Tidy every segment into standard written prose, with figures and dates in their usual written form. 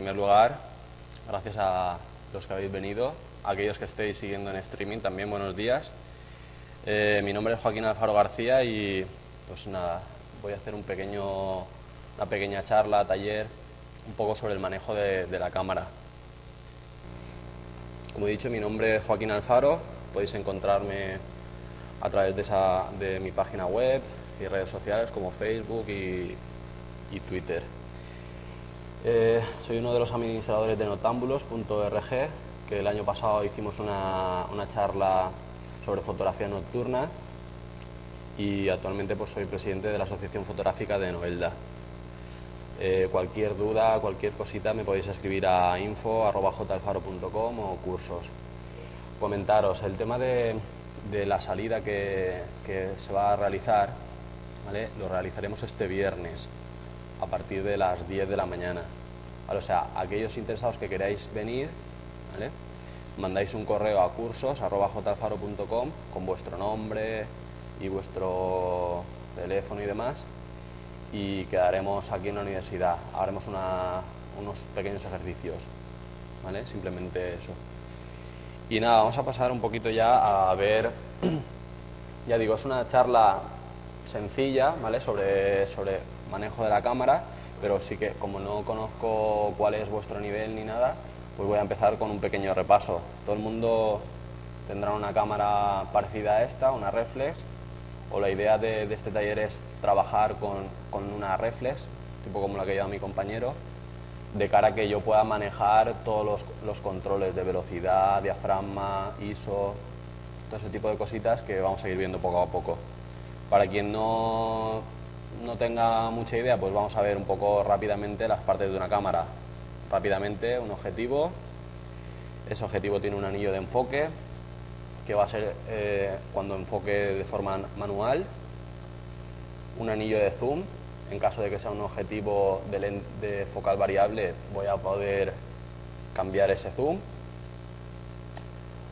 primer lugar, gracias a los que habéis venido, a aquellos que estéis siguiendo en streaming también, buenos días. Mi nombre es Joaquín Alfaro García y pues nada, voy a hacer una pequeña charla, taller, un poco sobre el manejo de la cámara. Como he dicho, mi nombre es Joaquín Alfaro, podéis encontrarme a través de mi página web y redes sociales como Facebook y Twitter. Soy uno de los administradores de Noctámbulos.org, que el año pasado hicimos una charla sobre fotografía nocturna y actualmente pues soy presidente de la Asociación Fotográfica de Novelda. Cualquier duda, cualquier cosita me podéis escribir a info@jalfaro.com o cursos. Comentaros, el tema de la salida que se va a realizar, ¿vale? Lo realizaremos este viernes a partir de las 10 de la mañana, ¿vale? O sea, aquellos interesados que queráis venir, ¿vale? Mandáis un correo a cursos@jalfaro.com con vuestro nombre y vuestro teléfono y demás, y quedaremos aquí en la universidad. Haremos unos pequeños ejercicios, ¿vale? Simplemente eso. Y nada, vamos a pasar un poquito ya a ver, ya digo, es una charla sencilla, ¿vale? Sobre manejo de la cámara, pero sí que como no conozco cuál es vuestro nivel ni nada, pues voy a empezar con un pequeño repaso. Todo el mundo tendrá una cámara parecida a esta, una reflex, o la idea de este taller es trabajar con una reflex, tipo como la que lleva mi compañero, de cara a que yo pueda manejar todos los controles de velocidad, diafragma, ISO, todo ese tipo de cositas que vamos a ir viendo poco a poco. Para quien no tenga mucha idea, pues vamos a ver un poco rápidamente las partes de una cámara. Rápidamente, un objetivo. Ese objetivo tiene un anillo de enfoque, que va a ser cuando enfoque de forma manual. Un anillo de zoom. En caso de que sea un objetivo de focal variable, voy a poder cambiar ese zoom.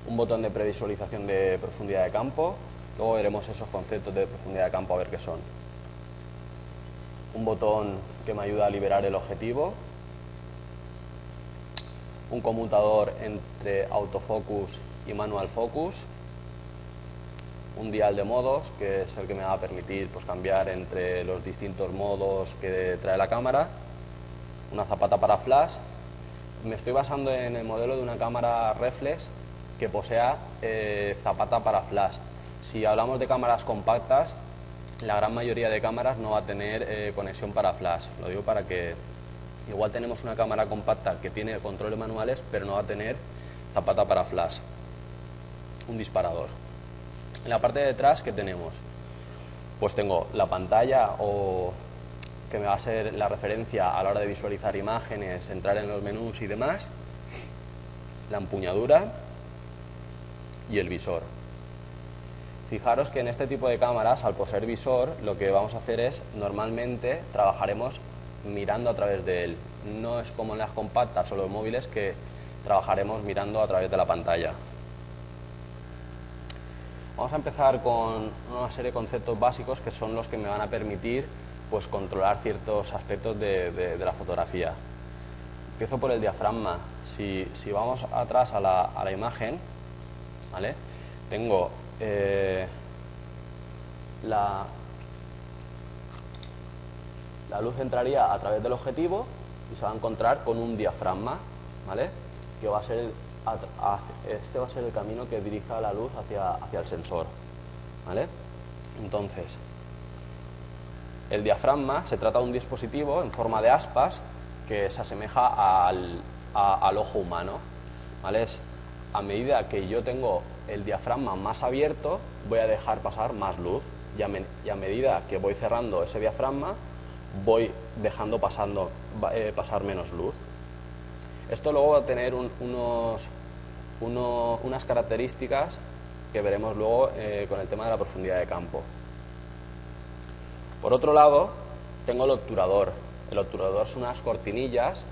Un botón de previsualización de profundidad de campo. Luego veremos esos conceptos de profundidad de campo a ver qué son. Un botón que me ayuda a liberar el objetivo. Un conmutador entre autofocus y manual focus. Un dial de modos, que es el que me va a permitir pues, cambiar entre los distintos modos que trae la cámara. Una zapata para flash. Me estoy basando en el modelo de una cámara reflex que posea zapata para flash. Si hablamos de cámaras compactas, la gran mayoría de cámaras no va a tener conexión para flash. Lo digo para que igual tenemos una cámara compacta que tiene controles manuales, pero no va a tener zapata para flash. Un disparador. En la parte de detrás, ¿qué tenemos? Pues tengo la pantalla, que me va a ser la referencia a la hora de visualizar imágenes, entrar en los menús y demás. La empuñadura y el visor. Fijaros que en este tipo de cámaras, al poseer visor, lo que vamos a hacer es, normalmente, trabajaremos mirando a través de él. No es como en las compactas o los móviles que trabajaremos mirando a través de la pantalla. Vamos a empezar con una serie de conceptos básicos que son los que me van a permitir pues, controlar ciertos aspectos de la fotografía. Empiezo por el diafragma. Si vamos atrás a la imagen, ¿vale? Tengo la luz entraría a través del objetivo y se va a encontrar con un diafragma, ¿vale? Que va a ser este va a ser el camino que dirija la luz hacia el sensor, ¿vale? Entonces, el diafragma se trata de un dispositivo en forma de aspas que se asemeja al ojo humano, ¿vale? A medida que yo tengo el diafragma más abierto, voy a dejar pasar más luz y a medida que voy cerrando ese diafragma, voy dejando pasar menos luz. Esto luego va a tener unas características que veremos luego con el tema de la profundidad de campo. Por otro lado, tengo el obturador. El obturador son unas cortinillas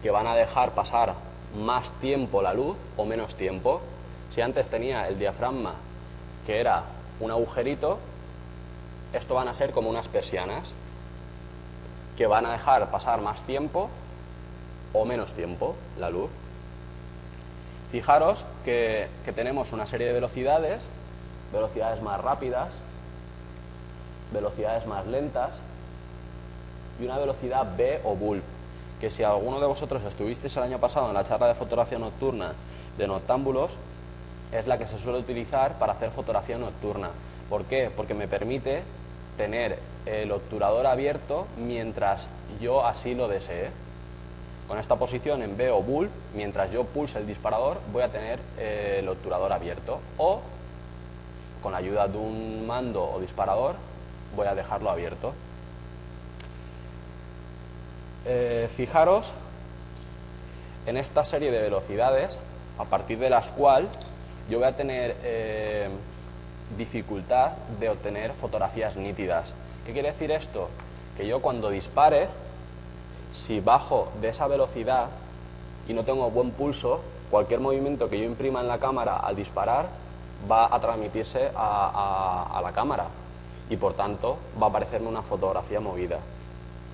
que van a dejar pasar más tiempo la luz o menos tiempo. Si antes tenía el diafragma, que era un agujerito, esto van a ser como unas persianas que van a dejar pasar más tiempo o menos tiempo la luz. Fijaros que tenemos una serie de velocidades, velocidades más rápidas, velocidades más lentas y una velocidad B o bulb, que si alguno de vosotros estuvisteis el año pasado en la charla de fotografía nocturna de noctámbulos, es la que se suele utilizar para hacer fotografía nocturna. ¿Por qué? Porque me permite tener el obturador abierto mientras yo así lo desee. Con esta posición en B o bulb, mientras yo pulse el disparador, voy a tener el obturador abierto, o con la ayuda de un mando o disparador voy a dejarlo abierto. Fijaros en esta serie de velocidades, a partir de las cuales yo voy a tener dificultad de obtener fotografías nítidas. ¿Qué quiere decir esto? Que yo cuando dispare, si bajo de esa velocidad y no tengo buen pulso, cualquier movimiento que yo imprima en la cámara al disparar va a transmitirse a la cámara y por tanto va a aparecerme una fotografía movida.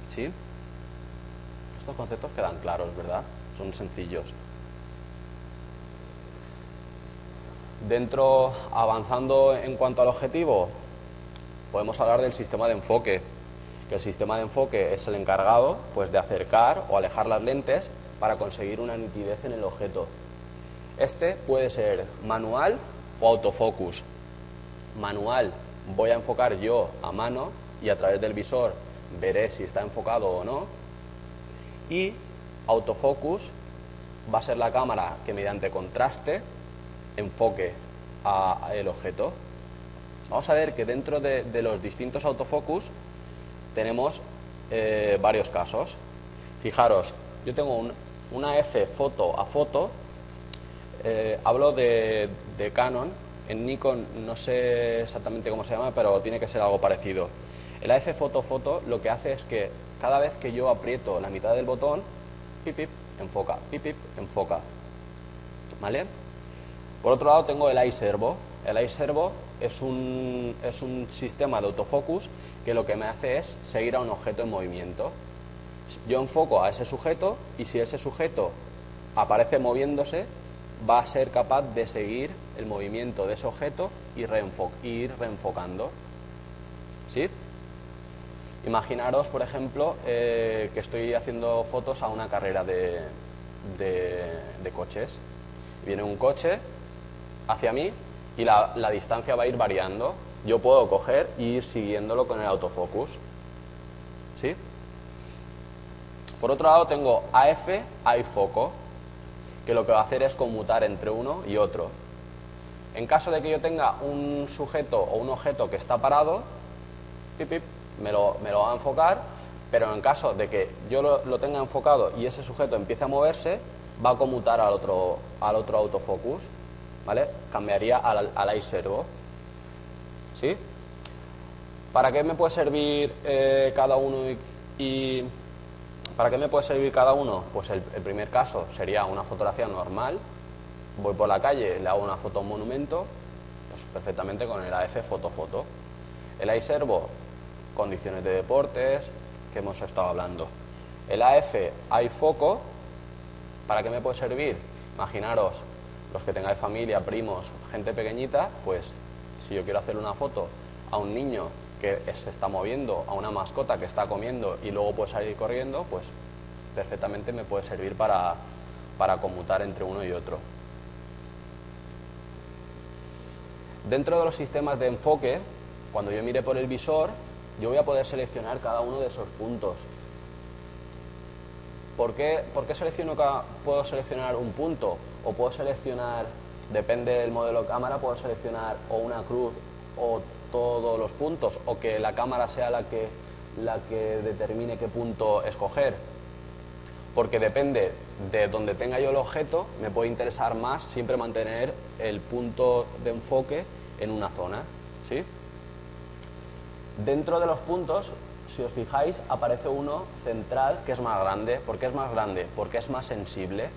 ¿Sí? Estos conceptos quedan claros, ¿verdad? Son sencillos. Avanzando en cuanto al objetivo, podemos hablar del sistema de enfoque, que el sistema de enfoque es el encargado pues, de acercar o alejar las lentes para conseguir una nitidez en el objeto. Este puede ser manual o autofocus. Manual, voy a enfocar yo a mano y a través del visor veré si está enfocado o no. Y autofocus va a ser la cámara que mediante contraste enfoque el objeto. Vamos a ver que dentro de los distintos autofocus tenemos varios casos. Fijaros, yo tengo una F foto a foto, hablo de Canon. En Nikon no sé exactamente cómo se llama, pero tiene que ser algo parecido. El AF foto foto lo que hace es que cada vez que yo aprieto la mitad del botón, pip pip, enfoca, pip pip, enfoca. ¿Vale? Por otro lado tengo el iServo. El iServo es un sistema de autofocus que lo que me hace es seguir a un objeto en movimiento. Yo enfoco a ese sujeto y si ese sujeto aparece moviéndose, va a ser capaz de seguir el movimiento de ese objeto y ir reenfocando. ¿Sí? Imaginaros, por ejemplo, que estoy haciendo fotos a una carrera de coches. Viene un coche hacia mí y la distancia va a ir variando. Yo puedo coger e ir siguiéndolo con el autofocus. ¿Sí? Por otro lado tengo AF, iFoco, que lo que va a hacer es conmutar entre uno y otro. En caso de que yo tenga un sujeto o un objeto que está parado, pip, pip, me lo va a enfocar, pero en caso de que yo lo tenga enfocado y ese sujeto empiece a moverse, va a conmutar al otro autofocus, ¿vale? Cambiaría al iServo. ¿Sí? ¿Para qué me puede servir cada uno y para qué me puede servir cada uno? Pues el primer caso sería una fotografía normal. Voy por la calle, le hago una foto a un monumento, pues perfectamente con el AF foto-foto. El iServo, condiciones de deportes, que hemos estado hablando. El AF iFoco, ¿para qué me puede servir? Imaginaros, los que tengáis familia, primos, gente pequeñita, pues si yo quiero hacer una foto a un niño que se está moviendo, a una mascota que está comiendo y luego puede salir corriendo, pues perfectamente me puede servir para conmutar entre uno y otro. Dentro de los sistemas de enfoque, cuando yo mire por el visor, yo voy a poder seleccionar cada uno de esos puntos. ¿Por qué puedo seleccionar un punto? O puedo seleccionar, depende del modelo de cámara, puedo seleccionar o una cruz o todos los puntos, o que la cámara sea la que determine qué punto escoger. Porque depende de donde tenga yo el objeto, me puede interesar más siempre mantener el punto de enfoque en una zona. ¿Sí? Dentro de los puntos, si os fijáis, aparece uno central que es más grande. ¿Por qué es más grande? Porque es más sensible.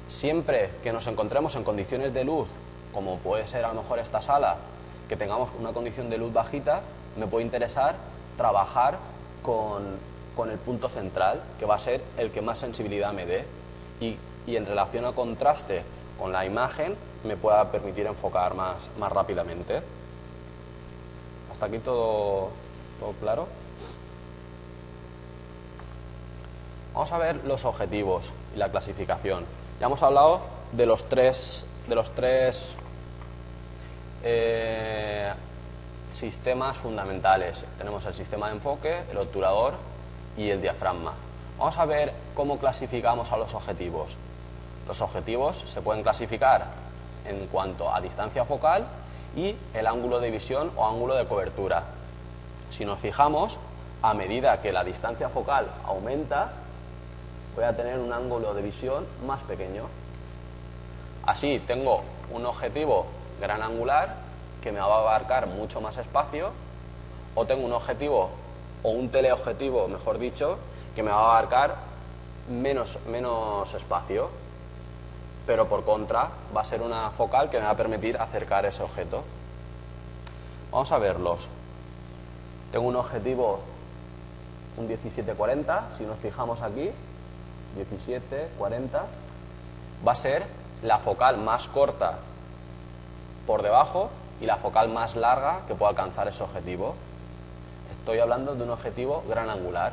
Siempre que nos encontremos en condiciones de luz, como puede ser a lo mejor esta sala, que tengamos una condición de luz bajita, me puede interesar trabajar con con el punto central, que va a ser el que más sensibilidad me dé, y en relación al contraste con la imagen me pueda permitir enfocar más rápidamente. ¿Hasta aquí todo claro? Vamos a ver los objetivos y la clasificación. Ya hemos hablado de los tres sistemas fundamentales. Tenemos el sistema de enfoque, el obturador y el diafragma. Vamos a ver cómo clasificamos a los objetivos. Los objetivos se pueden clasificar en cuanto a distancia focal y el ángulo de visión o ángulo de cobertura. Si nos fijamos, a medida que la distancia focal aumenta, voy a tener un ángulo de visión más pequeño. Así tengo un objetivo gran angular que me va a abarcar mucho más espacio, o tengo un objetivo o un teleobjetivo, mejor dicho, que me va a abarcar menos espacio, pero por contra va a ser una focal que me va a permitir acercar ese objeto. Vamos a verlos. Tengo un objetivo, un 17-40, si nos fijamos aquí, 17-40, va a ser la focal más corta por debajo y la focal más larga que pueda alcanzar ese objetivo. Estoy hablando de un objetivo gran angular,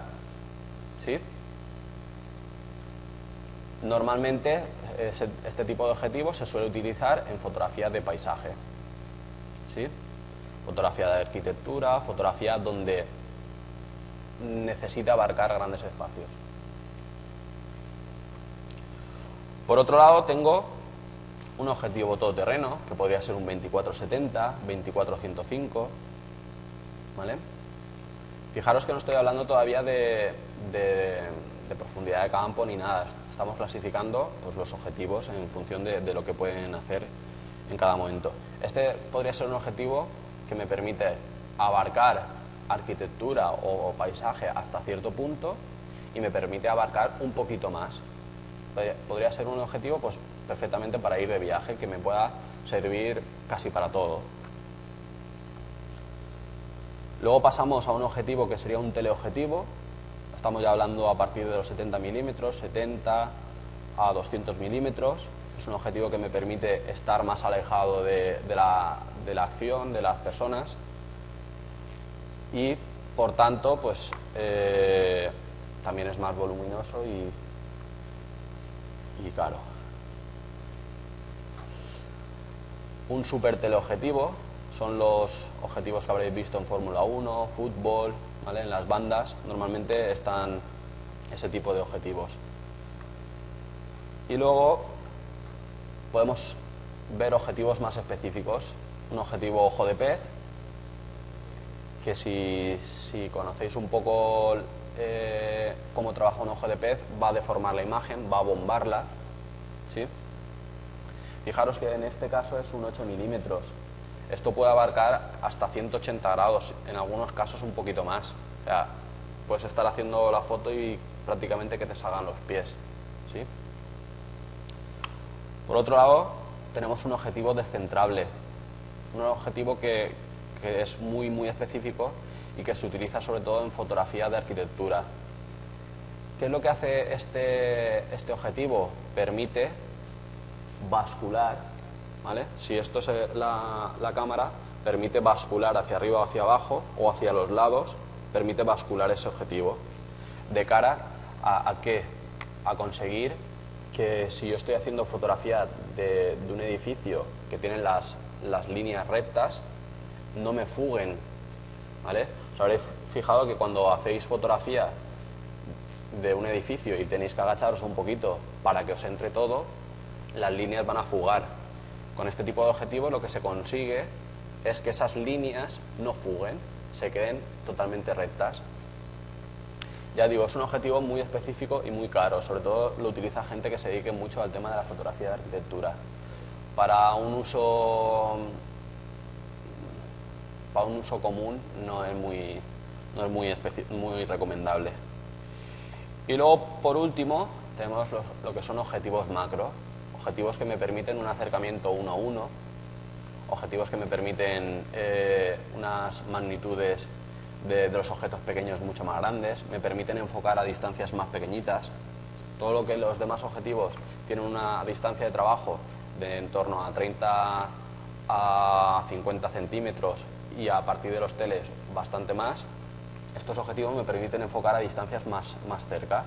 ¿sí? Normalmente este tipo de objetivo se suele utilizar en fotografía de paisaje, ¿sí? Fotografía de arquitectura, fotografía donde necesita abarcar grandes espacios. Por otro lado, tengo un objetivo todoterreno, que podría ser un 24-70, 24-105, ¿vale? Fijaros que no estoy hablando todavía de profundidad de campo ni nada. Estamos clasificando pues, los objetivos en función de lo que pueden hacer en cada momento. Este podría ser un objetivo que me permite abarcar arquitectura o paisaje hasta cierto punto y me permite abarcar un poquito más. Podría ser un objetivo pues, perfectamente para ir de viaje, que me pueda servir casi para todo. Luego pasamos a un objetivo que sería un teleobjetivo. Estamos ya hablando a partir de los 70 milímetros, 70 a 200 milímetros. Es un objetivo que me permite estar más alejado de la acción, de las personas, y por tanto pues, también es más voluminoso y caro. Un super teleobjetivo son los objetivos que habréis visto en Fórmula 1, fútbol, ¿vale? En las bandas normalmente están ese tipo de objetivos. Y luego podemos ver objetivos más específicos. Un objetivo ojo de pez, que si conocéis un poco cómo trabaja un ojo de pez, va a deformar la imagen, va a bombarla, ¿sí? Fijaros que en este caso es un 8 milímetros. Esto puede abarcar hasta 180 grados, en algunos casos un poquito más. O sea, puedes estar haciendo la foto y prácticamente que te salgan los pies, ¿sí? Por otro lado, tenemos un objetivo descentrable, un objetivo que es muy específico y que se utiliza sobre todo en fotografía de arquitectura. ¿Qué es lo que hace este objetivo? Permite bascular, ¿vale? Si esto es la cámara, permite bascular hacia arriba o hacia abajo o hacia los lados, permite bascular ese objetivo. ¿De cara a qué? A conseguir que si yo estoy haciendo fotografía de un edificio que tiene las líneas rectas, no me fuguen, ¿vale? Os habréis fijado que cuando hacéis fotografía de un edificio y tenéis que agacharos un poquito para que os entre todo, las líneas van a fugar. Con este tipo de objetivos lo que se consigue es que esas líneas no fuguen, se queden totalmente rectas. Ya digo, es un objetivo muy específico y muy caro, sobre todo lo utiliza gente que se dedique mucho al tema de la fotografía de arquitectura. Para un uso común no es muy recomendable. Y luego, por último, tenemos lo que son objetivos macro, objetivos que me permiten un acercamiento 1 a 1, objetivos que me permiten unas magnitudes de los objetos pequeños mucho más grandes, me permiten enfocar a distancias más pequeñitas. Todo lo que los demás objetivos tienen una distancia de trabajo de en torno a 30 a 50 centímetros y a partir de los teles bastante más, estos objetivos me permiten enfocar a distancias más cerca.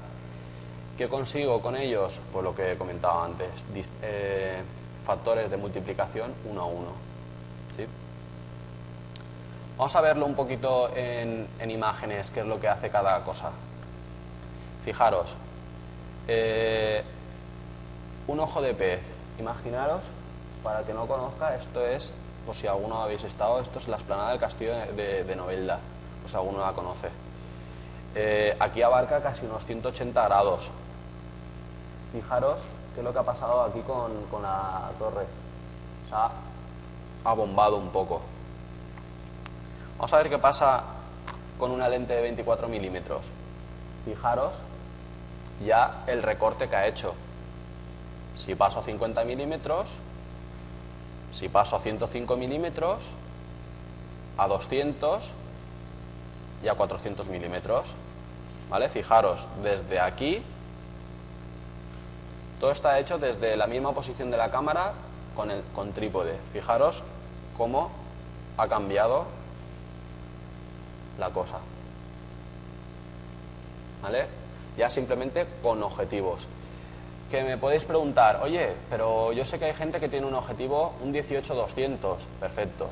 ¿Qué consigo con ellos? Pues lo que he comentado antes, factores de multiplicación 1 a 1. ¿Sí? Vamos a verlo un poquito en imágenes, qué es lo que hace cada cosa. Fijaros, un ojo de pez, imaginaros, para el que no conozca, esto es, por si alguno habéis estado, esto es la explanada del castillo de Novelda, pues alguno la conoce. Aquí abarca casi unos 180 grados. Fijaros qué es lo que ha pasado aquí con la torre. Se ha abombado un poco. Vamos a ver qué pasa con una lente de 24 milímetros. Fijaros ya el recorte que ha hecho. Si paso a 50 milímetros, si paso a 105 milímetros, a 200 y a 400 milímetros. ¿Vale? Fijaros, desde aquí, todo está hecho desde la misma posición de la cámara con trípode. Fijaros cómo ha cambiado la cosa. ¿Vale? Ya simplemente con objetivos. Que me podéis preguntar, oye, pero yo sé que hay gente que tiene un objetivo, un 18-200, perfecto.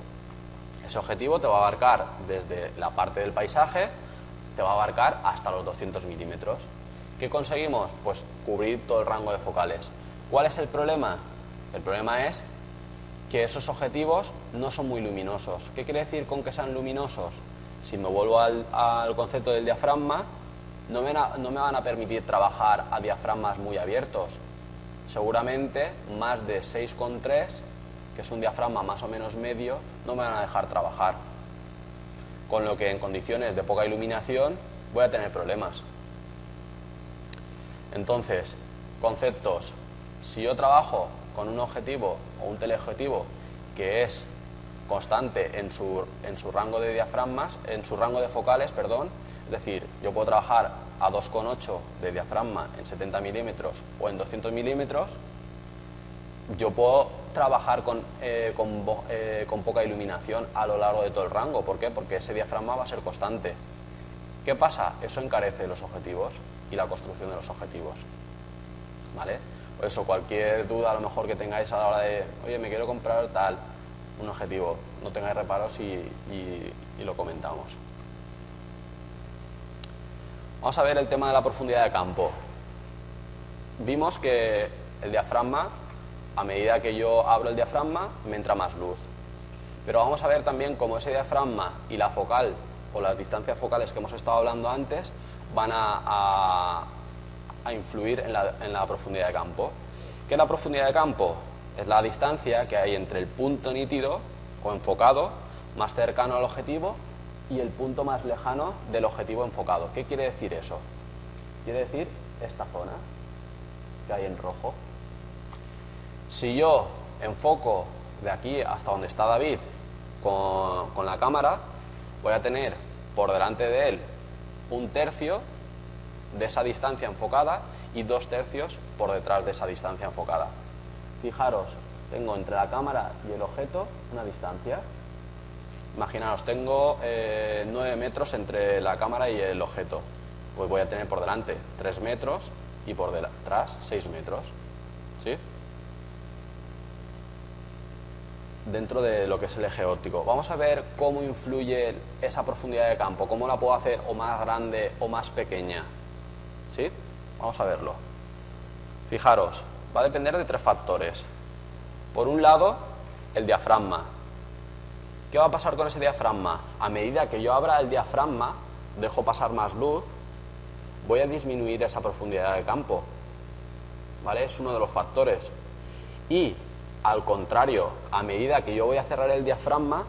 Ese objetivo te va a abarcar desde la parte del paisaje, te va a abarcar hasta los 200 milímetros. ¿Qué conseguimos? Pues cubrir todo el rango de focales. ¿Cuál es el problema? El problema es que esos objetivos no son muy luminosos. ¿Qué quiere decir con que sean luminosos? Si me vuelvo al concepto del diafragma, no me van a permitir trabajar a diafragmas muy abiertos. Seguramente más de 6,3, que es un diafragma más o menos medio, no me van a dejar trabajar. Con lo que en condiciones de poca iluminación voy a tener problemas. Entonces, conceptos. Si yo trabajo con un objetivo o un teleobjetivo que es constante en su rango de diafragmas, en su rango de focales, perdón, es decir, yo puedo trabajar a 2,8 de diafragma en 70 milímetros o en 200 milímetros, yo puedo trabajar con poca iluminación a lo largo de todo el rango. ¿Por qué? Porque ese diafragma va a ser constante. ¿Qué pasa? Eso encarece los objetivos y la construcción de los objetivos. ¿Vale? Por eso, cualquier duda a lo mejor que tengáis a la hora de, oye, me quiero comprar tal, un objetivo, no tengáis reparos y lo comentamos. Vamos a ver el tema de la profundidad de campo. Vimos que el diafragma, a medida que yo abro el diafragma, me entra más luz. Pero vamos a ver también cómo ese diafragma y la focal, o las distancias focales que hemos estado hablando antes, van a influir en la profundidad de campo. ¿Qué es la profundidad de campo? Es la distancia que hay entre el punto nítido o enfocado más cercano al objetivo y el punto más lejano del objetivo enfocado. ¿Qué quiere decir eso? Quiere decir esta zona que hay en rojo. Si yo enfoco de aquí hasta donde está David con la cámara, voy a tener por delante de él 1/3 de esa distancia enfocada y 2/3 por detrás de esa distancia enfocada. Fijaros, tengo entre la cámara y el objeto una distancia. Imaginaos, tengo 9 metros entre la cámara y el objeto. Pues voy a tener por delante 3 metros y por detrás 6 metros. ¿Sí? Dentro de lo que es el eje óptico. Vamos a ver cómo influye esa profundidad de campo, cómo la puedo hacer o más grande o más pequeña. ¿Sí? Vamos a verlo. Fijaros, va a depender de 3 factores. Por un lado, el diafragma. ¿Qué va a pasar con ese diafragma? A medida que yo abra el diafragma, dejo pasar más luz, voy a disminuir esa profundidad de campo. ¿Vale? Es uno de los factores. Y, al contrario, a medida que yo voy a cerrar el diafragma,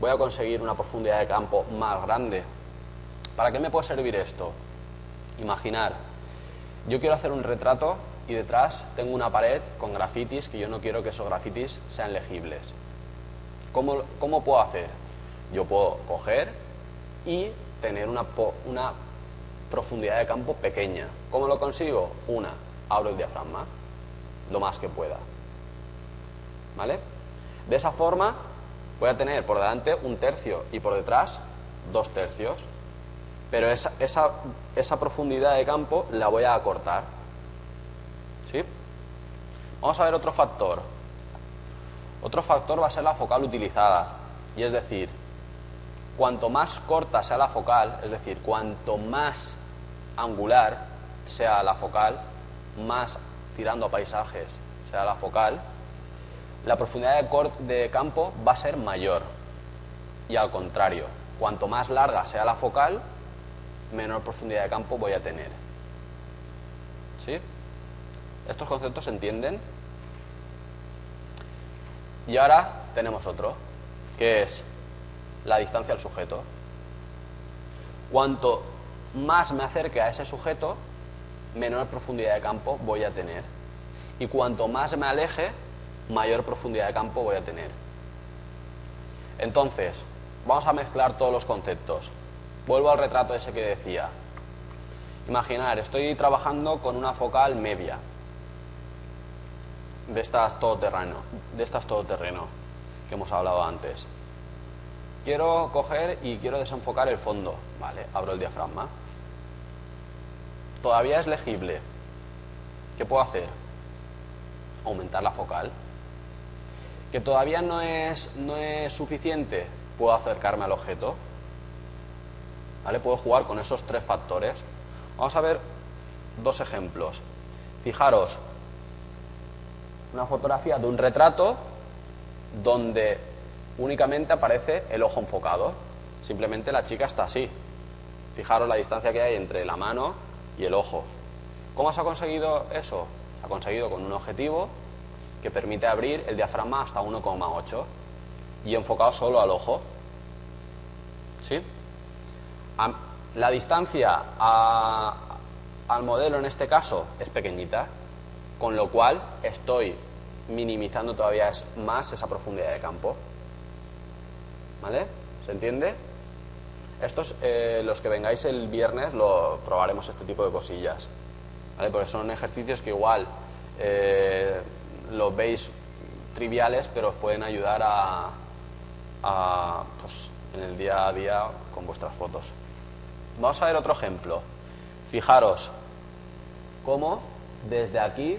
voy a conseguir una profundidad de campo más grande. ¿Para qué me puede servir esto? Imaginar, yo quiero hacer un retrato y detrás tengo una pared con grafitis que yo no quiero que esos grafitis sean legibles. ¿Cómo puedo hacer? Yo puedo coger y tener una profundidad de campo pequeña. ¿Cómo lo consigo? Abro el diafragma lo más que pueda. ¿Vale? De esa forma voy a tener por delante 1/3 y por detrás 2/3. Pero esa profundidad de campo la voy a acortar. ¿Sí? Vamos a ver otro factor. Otro factor va a ser la focal utilizada. Y es decir, cuanto más corta sea la focal, es decir, cuanto más angular sea la focal, más tirando a paisajes sea la focal, la profundidad de campo va a ser mayor. Y al contrario, cuanto más larga sea la focal, menor profundidad de campo voy a tener. ¿Sí? ¿Estos conceptos se entienden? Y ahora tenemos otro, que es la distancia al sujeto. Cuanto más me acerque a ese sujeto, menor profundidad de campo voy a tener. Y cuanto más me aleje, mayor profundidad de campo voy a tener. Entonces, vamos a mezclar todos los conceptos. Vuelvo al retrato ese que decía. Imaginar, estoy trabajando con una focal media, de estas todoterreno que hemos hablado antes. Quiero coger y quiero desenfocar el fondo. Vale, abro el diafragma. Todavía es legible. ¿Qué puedo hacer? Aumentar la focal. Que todavía no es suficiente, puedo acercarme al objeto. ¿Vale? Puedo jugar con esos 3 factores. Vamos a ver 2 ejemplos. Fijaros, una fotografía de un retrato donde únicamente aparece el ojo enfocado. Simplemente la chica está así. Fijaros la distancia que hay entre la mano y el ojo. ¿Cómo se ha conseguido eso? Se ha conseguido con un objetivo que permite abrir el diafragma hasta 1,8 y enfocado solo al ojo. ¿Sí? La distancia al modelo en este caso es pequeñita, con lo cual estoy minimizando todavía más esa profundidad de campo. ¿Vale? ¿Se entiende? Estos, los que vengáis el viernes, lo probaremos este tipo de cosillas. ¿Vale? Porque son ejercicios que igual los veis triviales, pero os pueden ayudar pues, en el día a día con vuestras fotos. Vamos a ver otro ejemplo. Fijaros cómo desde aquí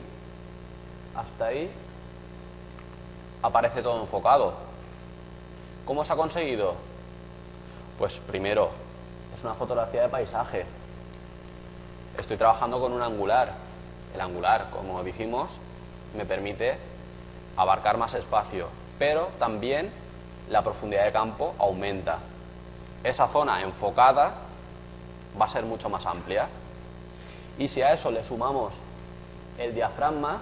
hasta ahí aparece todo enfocado. ¿Cómo se ha conseguido? Pues primero, es una fotografía de paisaje. Estoy trabajando con un angular. El angular, como dijimos, me permite abarcar más espacio, pero también la profundidad de campo aumenta. Esa zona enfocada va a ser mucho más amplia. Y si a eso le sumamos el diafragma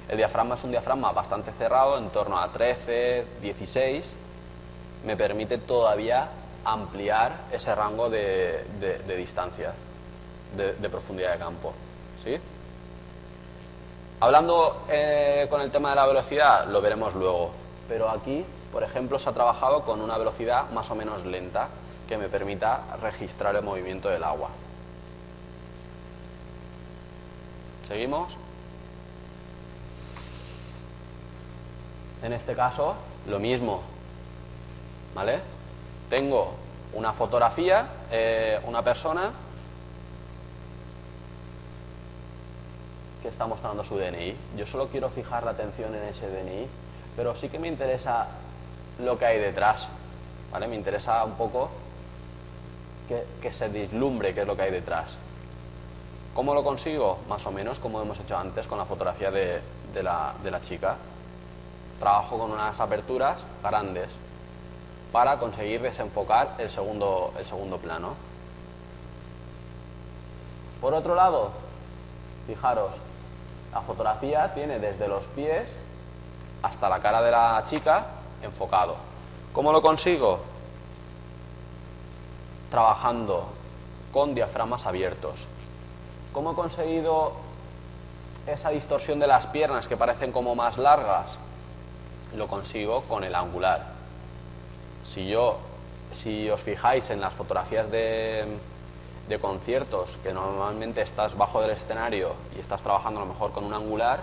es un diafragma bastante cerrado, en torno a 13, 16, me permite todavía ampliar ese rango de distancia, de profundidad de campo. ¿Sí? Hablando con el tema de la velocidad, lo veremos luego, pero aquí, por ejemplo, se ha trabajado con una velocidad más o menos lenta que me permita registrar el movimiento del agua. ¿Seguimos? En este caso, lo mismo, ¿vale? Tengo una fotografía, una persona que está mostrando su DNI. Yo solo quiero fijar la atención en ese DNI, pero sí que me interesa lo que hay detrás, ¿vale? Me interesa un poco que se vislumbre qué es lo que hay detrás. ¿Cómo lo consigo? Más o menos como hemos hecho antes con la fotografía de la chica. Trabajo con unas aperturas grandes para conseguir desenfocar el segundo plano. Por otro lado, fijaros, la fotografía tiene desde los pies hasta la cara de la chica enfocado. ¿Cómo lo consigo? Trabajando con diafragmas abiertos. ¿Cómo he conseguido esa distorsión de las piernas que parecen como más largas? Lo consigo con el angular. Si yo si os fijáis en las fotografías de conciertos, que normalmente estás bajo del escenario y estás trabajando a lo mejor con un angular,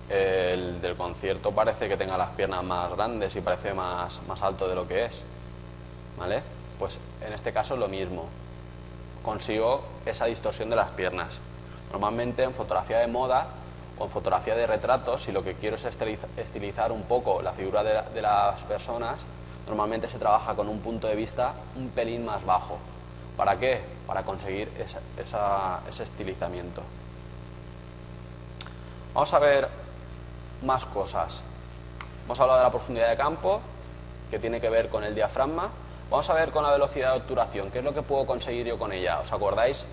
el del concierto parece que tenga las piernas más grandes y parece más alto de lo que es, ¿vale? Pues en este caso es lo mismo, consigo esa distorsión de las piernas. Normalmente en fotografía de moda o en fotografía de retratos, si lo que quiero es estilizar un poco la figura de las personas, normalmente se trabaja con un punto de vista un pelín más bajo. ¿Para qué? Para conseguir ese estilizamiento. Vamos a ver más cosas. Hemos hablado de la profundidad de campo, que tiene que ver con el diafragma. Vamos a ver con la velocidad de obturación, qué es lo que puedo conseguir yo con ella. ¿Os acordáis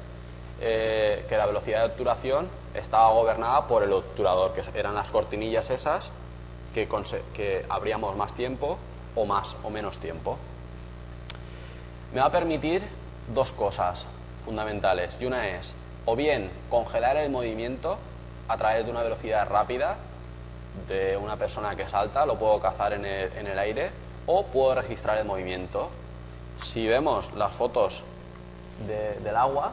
que la velocidad de obturación estaba gobernada por el obturador, que eran las cortinillas esas que abríamos más tiempo o más o menos tiempo? Me va a permitir dos cosas fundamentales, y una es o bien congelar el movimiento a través de una velocidad rápida de una persona que salta, lo puedo cazar en el aire, o puedo registrar el movimiento. Si vemos las fotos del agua,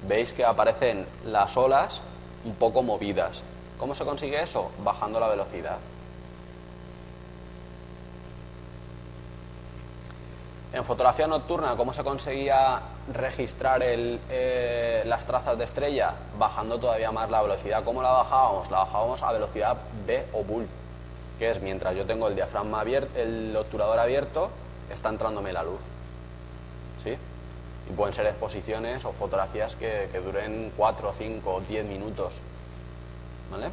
veis que aparecen las olas un poco movidas. ¿Cómo se consigue eso? Bajando la velocidad. En fotografía nocturna, ¿cómo se conseguía registrar las trazas de estrella? Bajando todavía más la velocidad. ¿Cómo la bajábamos? La bajábamos a velocidad B o bull, que es mientras yo tengo el diafragma abierto, el obturador abierto, está entrándome la luz. ¿Sí? Y pueden ser exposiciones o fotografías que duren 4, 5 o 10 minutos. ¿Vale?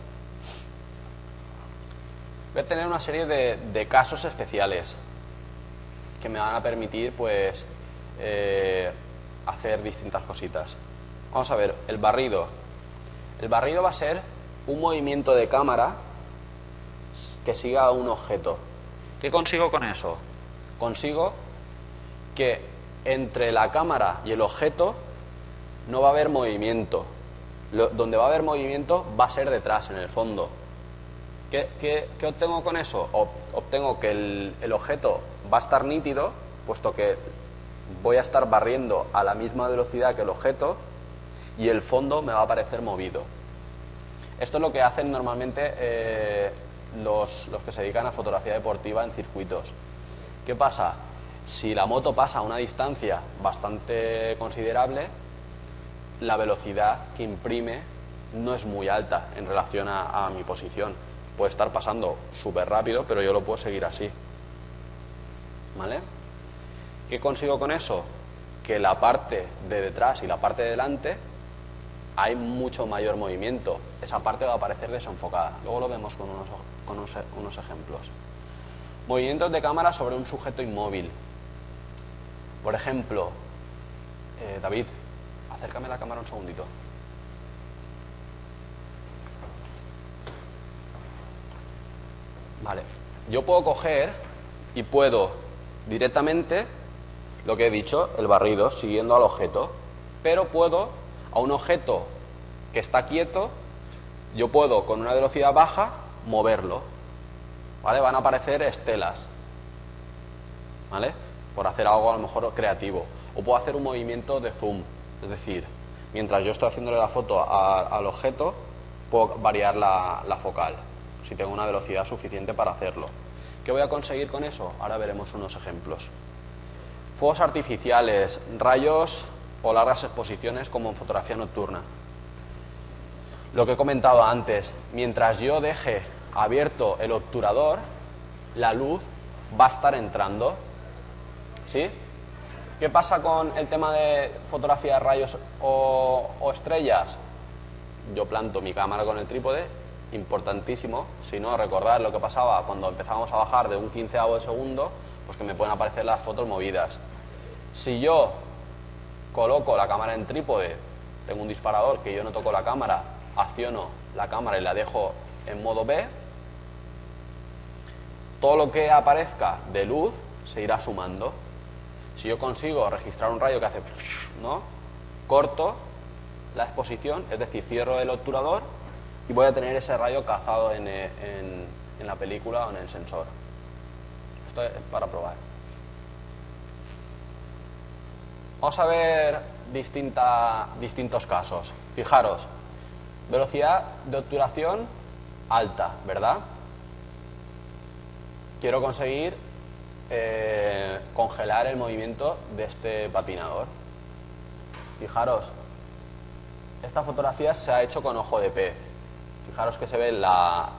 Voy a tener una serie de casos especiales que me van a permitir pues hacer distintas cositas. Vamos a ver, el barrido. El barrido va a ser un movimiento de cámara que siga a un objeto. ¿Qué consigo con eso? Consigo que entre la cámara y el objeto no va a haber movimiento. Donde va a haber movimiento va a ser detrás, en el fondo. ¿Qué obtengo con eso? Obtengo que el objeto va a estar nítido, puesto que voy a estar barriendo a la misma velocidad que el objeto, y el fondo me va a parecer movido. Esto es lo que hacen normalmente los que se dedican a fotografía deportiva en circuitos. ¿Qué pasa? Si la moto pasa a una distancia bastante considerable, la velocidad que imprime no es muy alta en relación a mi posición. Puede estar pasando súper rápido, pero yo lo puedo seguir así. ¿Vale? ¿Qué consigo con eso? Que la parte de detrás y la parte de delante hay mucho mayor movimiento. Esa parte va a aparecer desenfocada. Luego lo vemos con unos ejemplos. Movimientos de cámara sobre un sujeto inmóvil. Por ejemplo, David, acércame la cámara un segundito. Vale, yo puedo coger y puedo directamente, lo que he dicho, el barrido, siguiendo al objeto, pero puedo, a un objeto que está quieto, yo puedo con una velocidad baja moverlo, ¿vale? Van a aparecer estelas, ¿vale? Por hacer algo a lo mejor creativo. O puedo hacer un movimiento de zoom, es decir, mientras yo estoy haciéndole la foto al objeto, puedo variar la focal, si tengo una velocidad suficiente para hacerlo. ¿Qué voy a conseguir con eso? Ahora veremos unos ejemplos. Fuegos artificiales, rayos o largas exposiciones como en fotografía nocturna. Lo que he comentado antes, mientras yo deje abierto el obturador, la luz va a estar entrando. ¿Sí? ¿Qué pasa con el tema de fotografía de rayos o estrellas? Yo planto mi cámara con el trípode, importantísimo, si no, recordad lo que pasaba cuando empezábamos a bajar de un 15avo de segundo, pues que me pueden aparecer las fotos movidas. Si yo coloco la cámara en trípode, tengo un disparador que yo no toco la cámara, acciono la cámara y la dejo en modo B, todo lo que aparezca de luz se irá sumando. Si yo consigo registrar un rayo que hace, ¿no?, corto la exposición, es decir, cierro el obturador y voy a tener ese rayo cazado en la película o en el sensor. Esto es para probar. Vamos a ver distintos casos. Fijaros, velocidad de obturación alta, ¿verdad? Quiero conseguir congelar el movimiento de este patinador. Fijaros, esta fotografía se ha hecho con ojo de pez. Fijaros que se ve la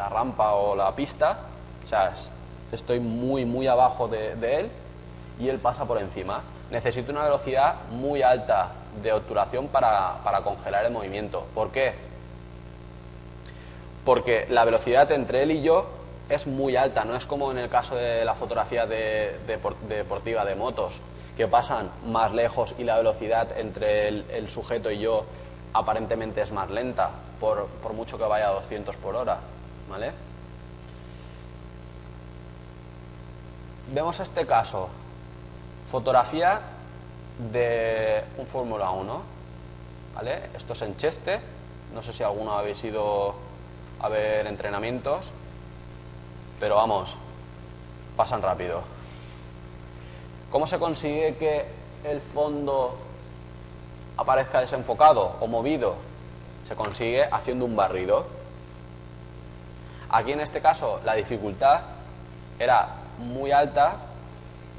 rampa o la pista, o sea, estoy muy abajo de él y él pasa por encima. Necesito una velocidad muy alta de obturación para congelar el movimiento. ¿Por qué? Porque la velocidad entre él y yo es muy alta, no es como en el caso de la fotografía deportiva de motos, que pasan más lejos y la velocidad entre el sujeto y yo aparentemente es más lenta, por mucho que vaya a 200 por hora, ¿vale? Vemos este caso, fotografía de un Fórmula 1, ¿vale? Esto es en Cheste, no sé si alguno habéis ido a ver entrenamientos, pero vamos, pasan rápido. ¿Cómo se consigue que el fondo aparezca desenfocado o movido? Se consigue haciendo un barrido. Aquí en este caso la dificultad era muy alta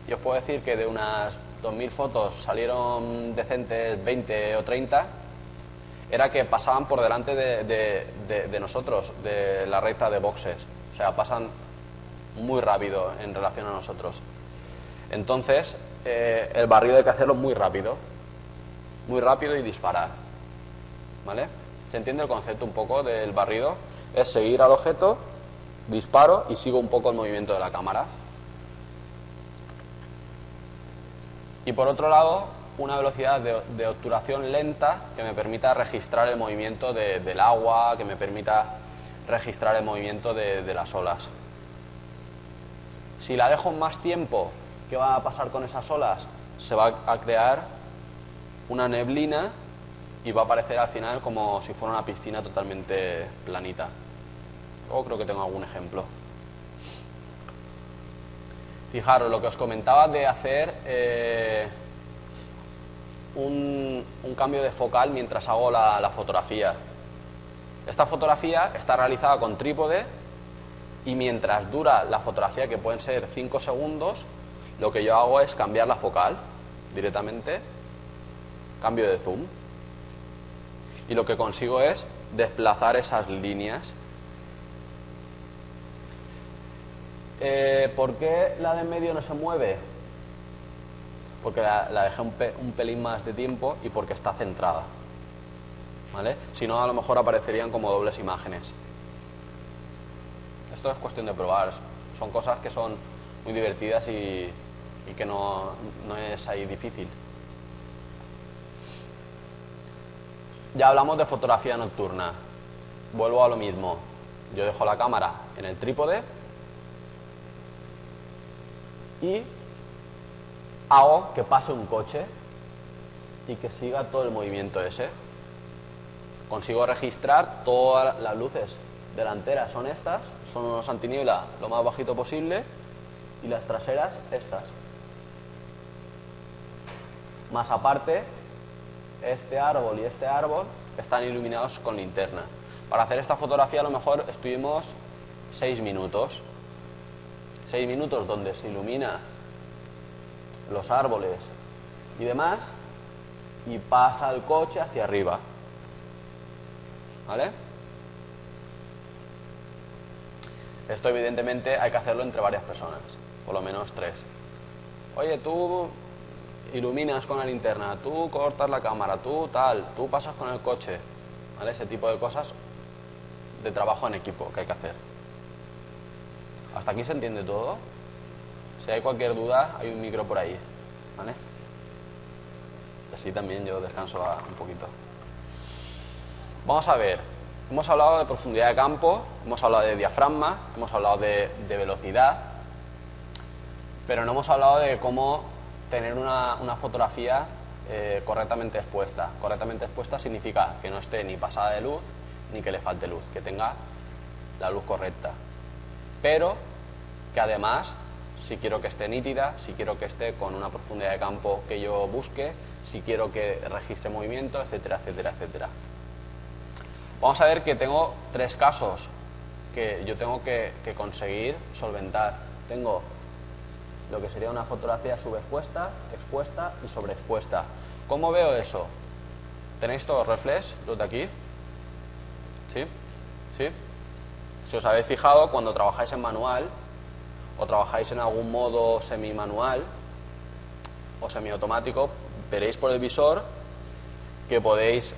y os puedo decir que de unas 2000 fotos salieron decentes 20 o 30, era que pasaban por delante de nosotros, de la recta de boxes, o sea, pasan muy rápido en relación a nosotros. Entonces, el barrido hay que hacerlo muy rápido y disparar, ¿vale? ¿Se entiende el concepto un poco del barrido? Es seguir al objeto, disparo y sigo un poco el movimiento de la cámara. Y por otro lado, una velocidad de obturación lenta que me permita registrar el movimiento del agua, que me permita registrar el movimiento de las olas. Si la dejo más tiempo, ¿qué va a pasar con esas olas? Se va a crear una neblina y va a aparecer al final como si fuera una piscina totalmente planita. Luego creo que tengo algún ejemplo. Fijaros, lo que os comentaba de hacer un cambio de focal mientras hago la fotografía. Esta fotografía está realizada con trípode y mientras dura la fotografía, que pueden ser 5 segundos, lo que yo hago es cambiar la focal directamente, cambio de zoom, y lo que consigo es desplazar esas líneas. ¿Por qué la de en medio no se mueve? Porque la dejé un pelín más de tiempo y porque está centrada, ¿vale? Si no, a lo mejor aparecerían como dobles imágenes. Esto es cuestión de probar, son cosas que son muy divertidas y que no es ahí difícil. Ya hablamos de fotografía nocturna. Vuelvo a lo mismo. Yo dejo la cámara en el trípode y hago que pase un coche y que siga todo el movimiento ese. Consigo registrar todas las luces delanteras, son estas, son unos antiniebla lo más bajito posible, y las traseras estas. Más aparte, este árbol y este árbol están iluminados con linterna. Para hacer esta fotografía a lo mejor estuvimos 6 minutos. 6 minutos donde se ilumina los árboles y demás, y pasa el coche hacia arriba, ¿vale? Esto evidentemente hay que hacerlo entre varias personas, por lo menos 3. Oye, tú iluminas con la linterna, tú cortas la cámara, tú tal, tú pasas con el coche, ¿vale? Ese tipo de cosas de trabajo en equipo que hay que hacer. ¿Hasta aquí se entiende todo? Si hay cualquier duda, hay un micro por ahí, ¿vale? Así también yo descanso un poquito. Vamos a ver, hemos hablado de profundidad de campo, hemos hablado de diafragma, hemos hablado de velocidad, pero no hemos hablado de cómo tener una fotografía correctamente expuesta. Correctamente expuesta significa que no esté ni pasada de luz, ni que le falte luz, que tenga la luz correcta, pero que además si quiero que esté nítida, si quiero que esté con una profundidad de campo que yo busque, si quiero que registre movimiento, etcétera, etcétera, etcétera. Vamos a ver que tengo tres casos que yo tengo que conseguir solventar. Tengo lo que sería una fotografía subexpuesta, expuesta y sobreexpuesta. ¿Cómo veo eso? ¿Tenéis todos reflex, los de aquí? ¿Sí? ¿Sí? Si os habéis fijado, cuando trabajáis en manual o trabajáis en algún modo semi-manual o semiautomático, veréis por el visor que podéis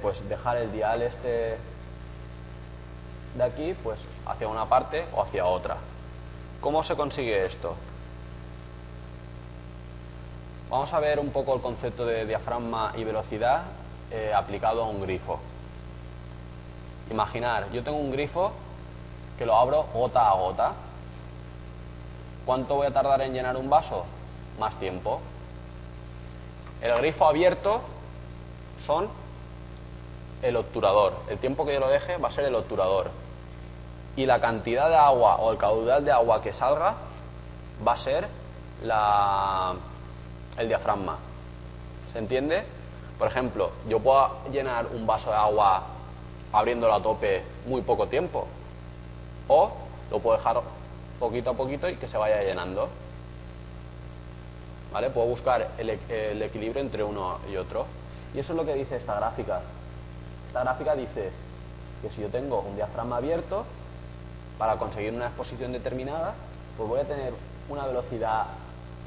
pues dejar el dial este de aquí pues hacia una parte o hacia otra. ¿Cómo se consigue esto? Vamos a ver un poco el concepto de diafragma y velocidad aplicado a un grifo. Imaginar, yo tengo un grifo que lo abro gota a gota. ¿Cuánto voy a tardar en llenar un vaso? Más tiempo. El grifo abierto son el obturador. El tiempo que yo lo deje va a ser el obturador. Y la cantidad de agua o el caudal de agua que salga va a ser el diafragma. ¿Se entiende? Por ejemplo, yo puedo llenar un vaso de agua abriéndolo a tope muy poco tiempo. O lo puedo dejar poquito a poquito y que se vaya llenando. ¿Vale? Puedo buscar el equilibrio entre uno y otro. Y eso es lo que dice esta gráfica. Esta gráfica dice que si yo tengo un diafragma abierto, para conseguir una exposición determinada, pues voy a tener una velocidad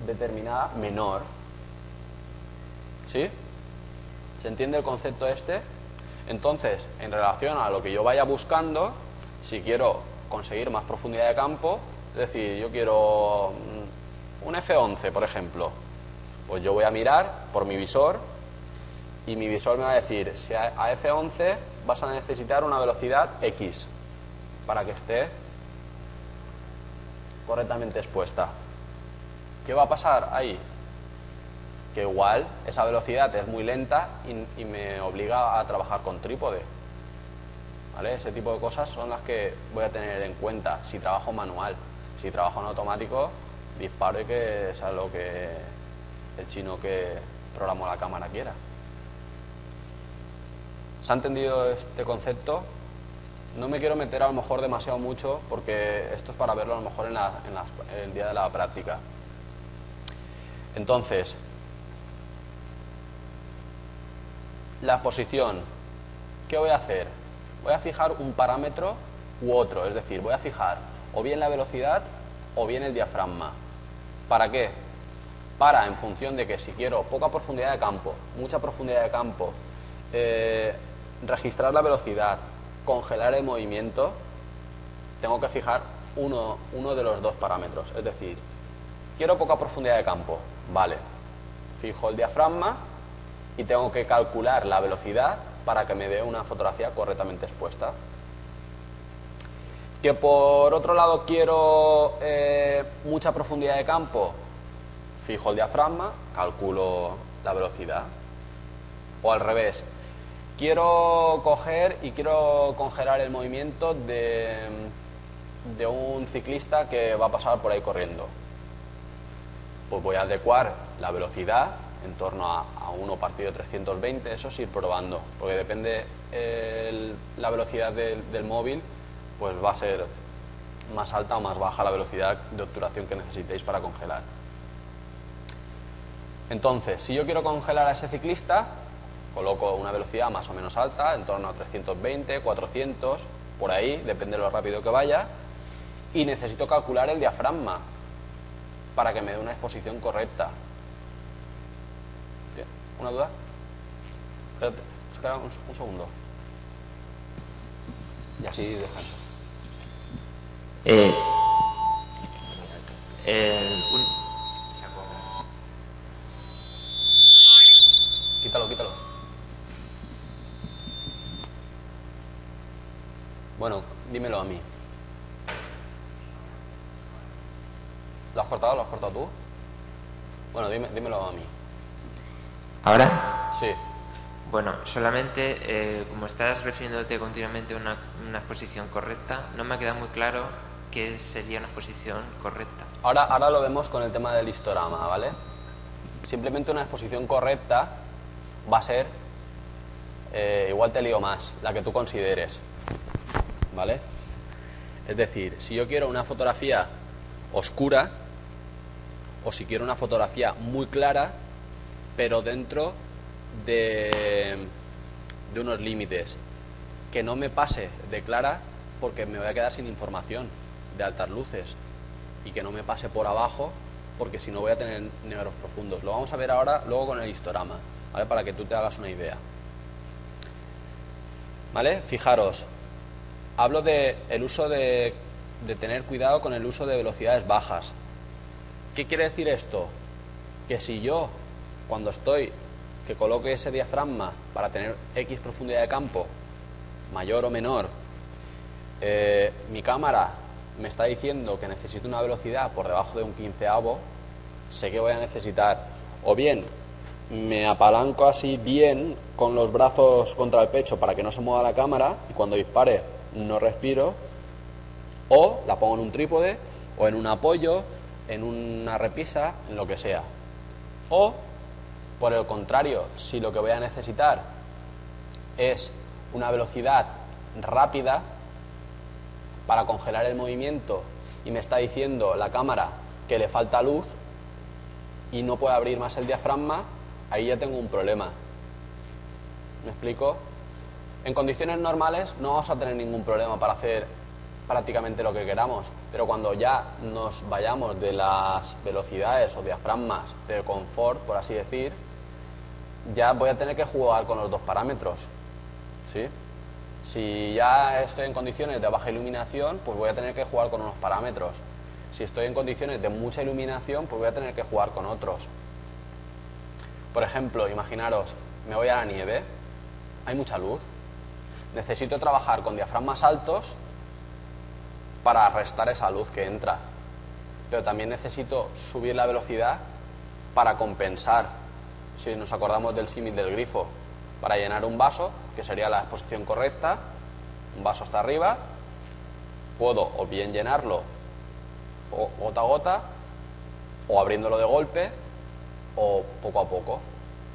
determinada menor. ¿Sí? ¿Se entiende el concepto este? Entonces, en relación a lo que yo vaya buscando, si quiero conseguir más profundidad de campo, es decir, yo quiero un F11, por ejemplo, pues yo voy a mirar por mi visor y mi visor me va a decir, si a F11 vas a necesitar una velocidad X para que esté correctamente expuesta. ¿Qué va a pasar ahí? Que igual esa velocidad es muy lenta y me obliga a trabajar con trípode. ¿Vale? Ese tipo de cosas son las que voy a tener en cuenta si trabajo manual. Si trabajo en automático, disparo y que sea lo que el chino que programó la cámara quiera. ¿Se ha entendido este concepto? No me quiero meter a lo mejor demasiado mucho porque esto es para verlo a lo mejor en el día de la práctica. Entonces, la exposición, ¿qué voy a hacer? Voy a fijar un parámetro u otro, es decir, voy a fijar o bien la velocidad o bien el diafragma. ¿Para qué? Para, en función de que si quiero poca profundidad de campo, mucha profundidad de campo, registrar la velocidad, congelar el movimiento, tengo que fijar uno de los dos parámetros. Es decir, quiero poca profundidad de campo, vale, fijo el diafragma y tengo que calcular la velocidad para que me dé una fotografía correctamente expuesta. Que por otro lado quiero mucha profundidad de campo, fijo el diafragma, calculo la velocidad. O al revés, quiero coger y quiero congelar el movimiento de un ciclista que va a pasar por ahí corriendo. Pues voy a adecuar la velocidad en torno a 1 partido de 320, eso es ir probando, porque depende la velocidad del móvil, pues va a ser más alta o más baja la velocidad de obturación que necesitéis para congelar. Entonces, si yo quiero congelar a ese ciclista, coloco una velocidad más o menos alta, en torno a 320, 400, por ahí, depende de lo rápido que vaya, y necesito calcular el diafragma para que me dé una exposición correcta. ¿Una duda? Espera un segundo. Y así descanso. Quítalo. Bueno, dímelo a mí. ¿Lo has cortado? ¿Lo has cortado tú? Bueno, dímelo a mí. ¿Ahora? Sí. Bueno, solamente como estás refiriéndote continuamente a una exposición correcta, no me ha quedado muy claro qué sería una exposición correcta. Ahora lo vemos con el tema del histograma, ¿vale? Simplemente una exposición correcta va a ser, igual te lío más, la que tú consideres, ¿vale? Es decir, si yo quiero una fotografía oscura o si quiero una fotografía muy clara, pero dentro de unos límites, que no me pase de clara porque me voy a quedar sin información de altas luces y que no me pase por abajo porque si no voy a tener negros profundos. Lo vamos a ver ahora luego con el histograma, ¿vale? Para que tú te hagas una idea, ¿vale? Fijaros, hablo de el uso de tener cuidado con el uso de velocidades bajas. ¿Qué quiere decir esto? Que si yo, cuando que coloque ese diafragma para tener X profundidad de campo, mayor o menor, mi cámara me está diciendo que necesito una velocidad por debajo de un 1/15, sé que voy a necesitar, o bien me apalanco así bien con los brazos contra el pecho para que no se mueva la cámara y cuando dispare no respiro, o la pongo en un trípode o en un apoyo, en una repisa, en lo que sea. O, por el contrario, si lo que voy a necesitar es una velocidad rápida para congelar el movimiento y me está diciendo la cámara que le falta luz y no puede abrir más el diafragma, ahí ya tengo un problema. ¿Me explico? En condiciones normales no vamos a tener ningún problema para hacer prácticamente lo que queramos, pero cuando ya nos vayamos de las velocidades o diafragmas de confort, por así decir, ya voy a tener que jugar con los dos parámetros, ¿sí? Si ya estoy en condiciones de baja iluminación, pues voy a tener que jugar con unos parámetros. Si estoy en condiciones de mucha iluminación, pues voy a tener que jugar con otros. Por ejemplo, imaginaros, me voy a la nieve, hay mucha luz, necesito trabajar con diafragmas altos para restar esa luz que entra, pero también necesito subir la velocidad para compensar. Si nos acordamos del símil del grifo, para llenar un vaso, que sería la exposición correcta, un vaso hasta arriba, puedo o bien llenarlo gota a gota, o abriéndolo de golpe, o poco a poco,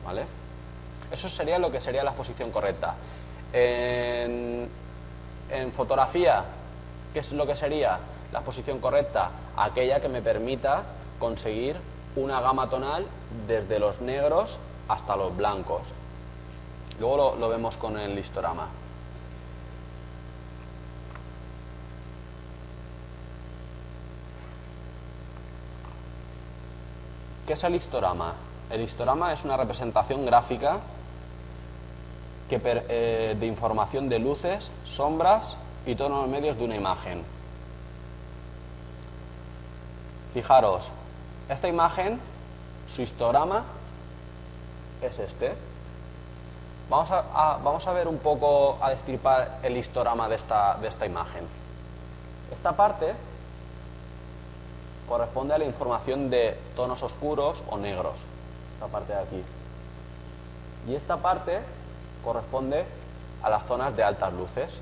¿vale? Eso sería lo que sería la exposición correcta. En fotografía, ¿qué es lo que sería la exposición correcta? Aquella que me permita conseguir una gama tonal desde los negros hasta los blancos. Luego lo vemos con el histograma. ¿Qué es el histograma? El histograma es una representación gráfica de información de luces, sombras y tonos medios de una imagen. Fijaros, esta imagen, su histograma es este. Vamos a ver un poco, a destripar el histograma de esta imagen. Esta parte corresponde a la información de tonos oscuros o negros, esta parte de aquí. Y esta parte corresponde a las zonas de altas luces.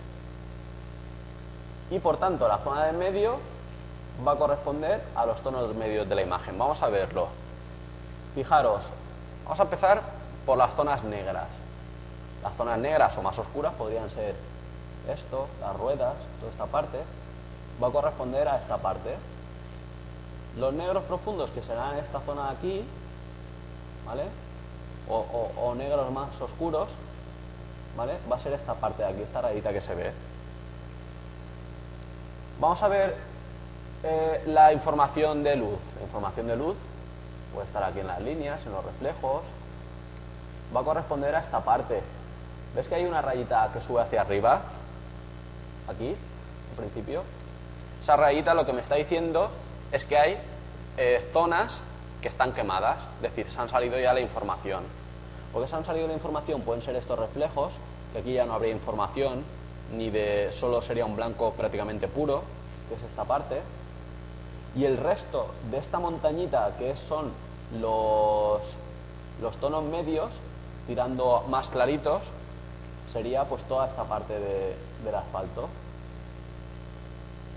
Y por tanto, la zona de medio va a corresponder a los tonos medios de la imagen. Vamos a verlo. Fijaros, vamos a empezar por las zonas negras. Las zonas negras o más oscuras podrían ser esto, las ruedas, toda esta parte, va a corresponder a esta parte. Los negros profundos, que serán esta zona de aquí, ¿vale? O negros más oscuros, ¿vale? Va a ser esta parte de aquí, esta rayita que se ve. Vamos a ver la información de luz. La información de luz puede estar aquí en las líneas, en los reflejos. Va a corresponder a esta parte. ¿Ves que hay una rayita que sube hacia arriba? Aquí, al principio. Esa rayita lo que me está diciendo es que hay zonas que están quemadas, es decir, se han salido ya la información. ¿Por qué se han salido la información? Pueden ser estos reflejos, que aquí ya no habría información, solo sería un blanco prácticamente puro, que es esta parte. Y el resto de esta montañita, que son los tonos medios, tirando más claritos, sería pues toda esta parte del asfalto.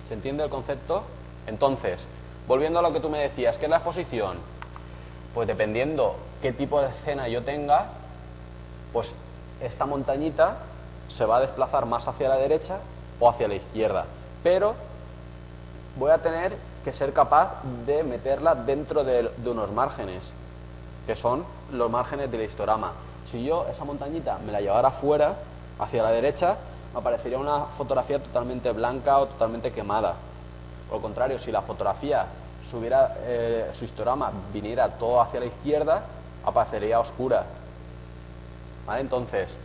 ¿Se entiende el concepto? Entonces, Volviendo a lo que tú me decías, ¿qué es la exposición? Pues dependiendo qué tipo de escena yo tenga, pues esta montañita se va a desplazar más hacia la derecha o hacia la izquierda, pero voy a tener que ser capaz de meterla dentro de unos márgenes, que son los márgenes del histograma. Si yo esa montañita me la llevara fuera, hacia la derecha, me aparecería una fotografía totalmente blanca o totalmente quemada. Por el contrario, si la fotografía su histograma viniera todo hacia la izquierda, aparecería oscura. ¿Vale? Entonces,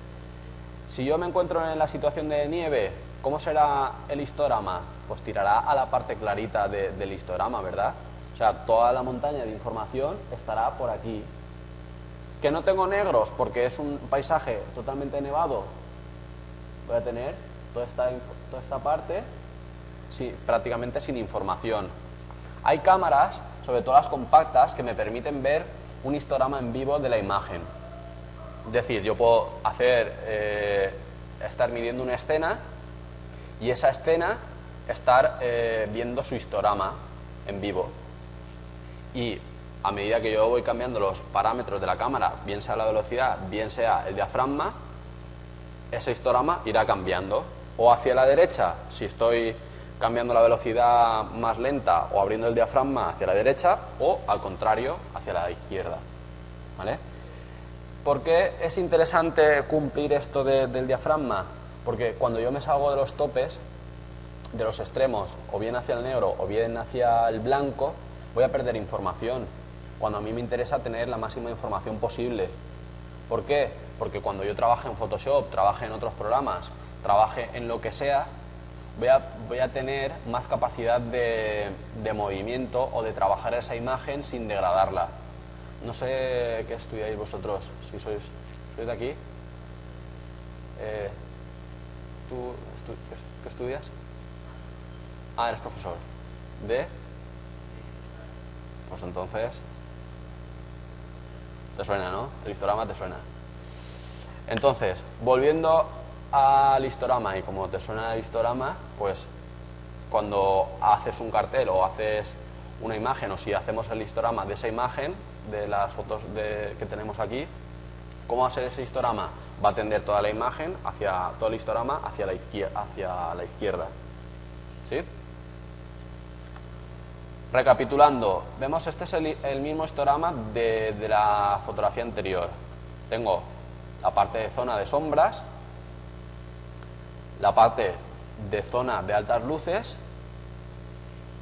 si yo me encuentro en la situación de nieve, ¿cómo será el histograma? Pues tirará a la parte clarita del histograma, ¿verdad? O sea, toda la montaña de información estará por aquí. ¿Que no tengo negros porque es un paisaje totalmente nevado? Voy a tener toda esta parte prácticamente sin información. Hay cámaras, sobre todo las compactas, que me permiten ver un histograma en vivo de la imagen. Es decir, yo puedo estar midiendo una escena y esa escena estar viendo su histograma en vivo. Y a medida que yo voy cambiando los parámetros de la cámara, bien sea la velocidad, bien sea el diafragma, ese histograma irá cambiando. O hacia la derecha, si estoy cambiando la velocidad más lenta o abriendo el diafragma hacia la derecha, o al contrario, hacia la izquierda. ¿Vale? ¿Por qué es interesante cumplir esto del diafragma? Porque cuando yo me salgo de los topes, de los extremos, o bien hacia el negro o bien hacia el blanco, voy a perder información, cuando a mí me interesa tener la máxima información posible. ¿Por qué? Porque cuando yo trabaje en Photoshop, trabaje en otros programas, trabaje en lo que sea, voy a tener más capacidad de movimiento o de trabajar esa imagen sin degradarla. No sé qué estudiáis vosotros, si sois de aquí. ¿Tú qué estudias? Ah, eres profesor. Pues entonces te suena, ¿no? El histograma te suena. Entonces, volviendo al histograma, y como te suena el histograma, pues cuando haces un cartel o haces una imagen, o si hacemos el histograma de esa imagen, de las fotos que tenemos aquí, ¿cómo va a ser ese histograma? Va a tender toda la imagen, todo el histograma hacia la izquierda. ¿Sí? Recapitulando, vemos este es el mismo histograma de la fotografía anterior. Tengo la parte de zona de sombras, la parte de zona de altas luces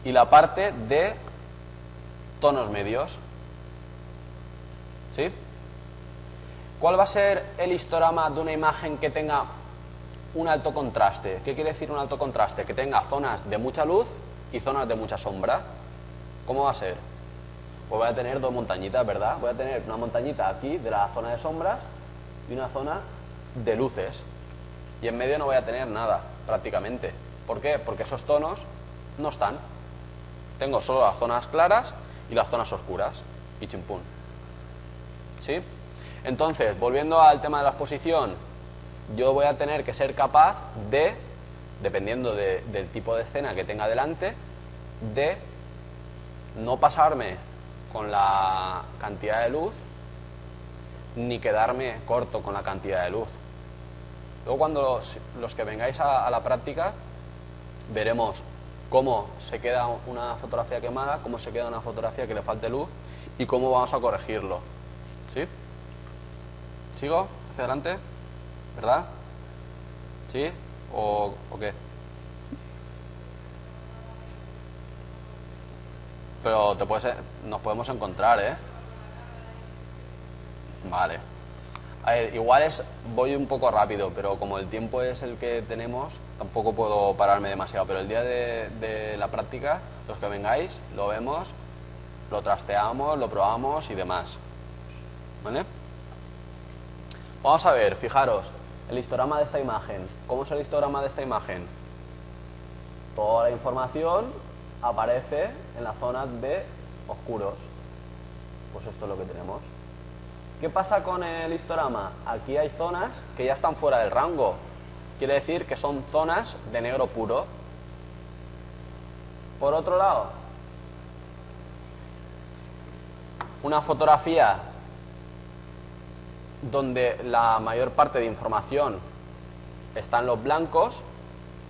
y la parte de tonos medios. ¿Sí? ¿Cuál va a ser el histograma de una imagen que tenga un alto contraste? ¿Qué quiere decir un alto contraste? Que tenga zonas de mucha luz y zonas de mucha sombra. ¿Cómo va a ser? Pues voy a tener dos montañitas, ¿verdad? Voy a tener una montañita aquí de la zona de sombras y una zona de luces. Y en medio no voy a tener nada, prácticamente. ¿Por qué? Porque esos tonos no están. Tengo solo las zonas claras y las zonas oscuras. Y chimpún. ¿Sí? Entonces, volviendo al tema de la exposición, yo voy a tener que ser capaz de, dependiendo del tipo de escena que tenga delante, de no pasarme con la cantidad de luz ni quedarme corto con la cantidad de luz. Luego cuando los que vengáis a la práctica veremos cómo se queda una fotografía quemada, cómo se queda una fotografía que le falte luz y cómo vamos a corregirlo. ¿Sí? ¿Sigo? ¿Hacia adelante? ¿Verdad? ¿Sí? ¿O qué? Pero nos podemos encontrar, ¿eh? Vale. A ver, igual voy un poco rápido, pero como el tiempo es el que tenemos, tampoco puedo pararme demasiado. Pero el día de la práctica, los que vengáis, lo vemos, lo trasteamos, lo probamos y demás. ¿Vale? Vamos a ver, fijaros, el histograma de esta imagen. ¿Cómo es el histograma de esta imagen? Toda la información aparece en las zonas de oscuros. Pues esto es lo que tenemos. ¿Qué pasa con el histograma? Aquí hay zonas que ya están fuera del rango. Quiere decir que son zonas de negro puro. Por otro lado, una fotografía donde la mayor parte de información está en los blancos.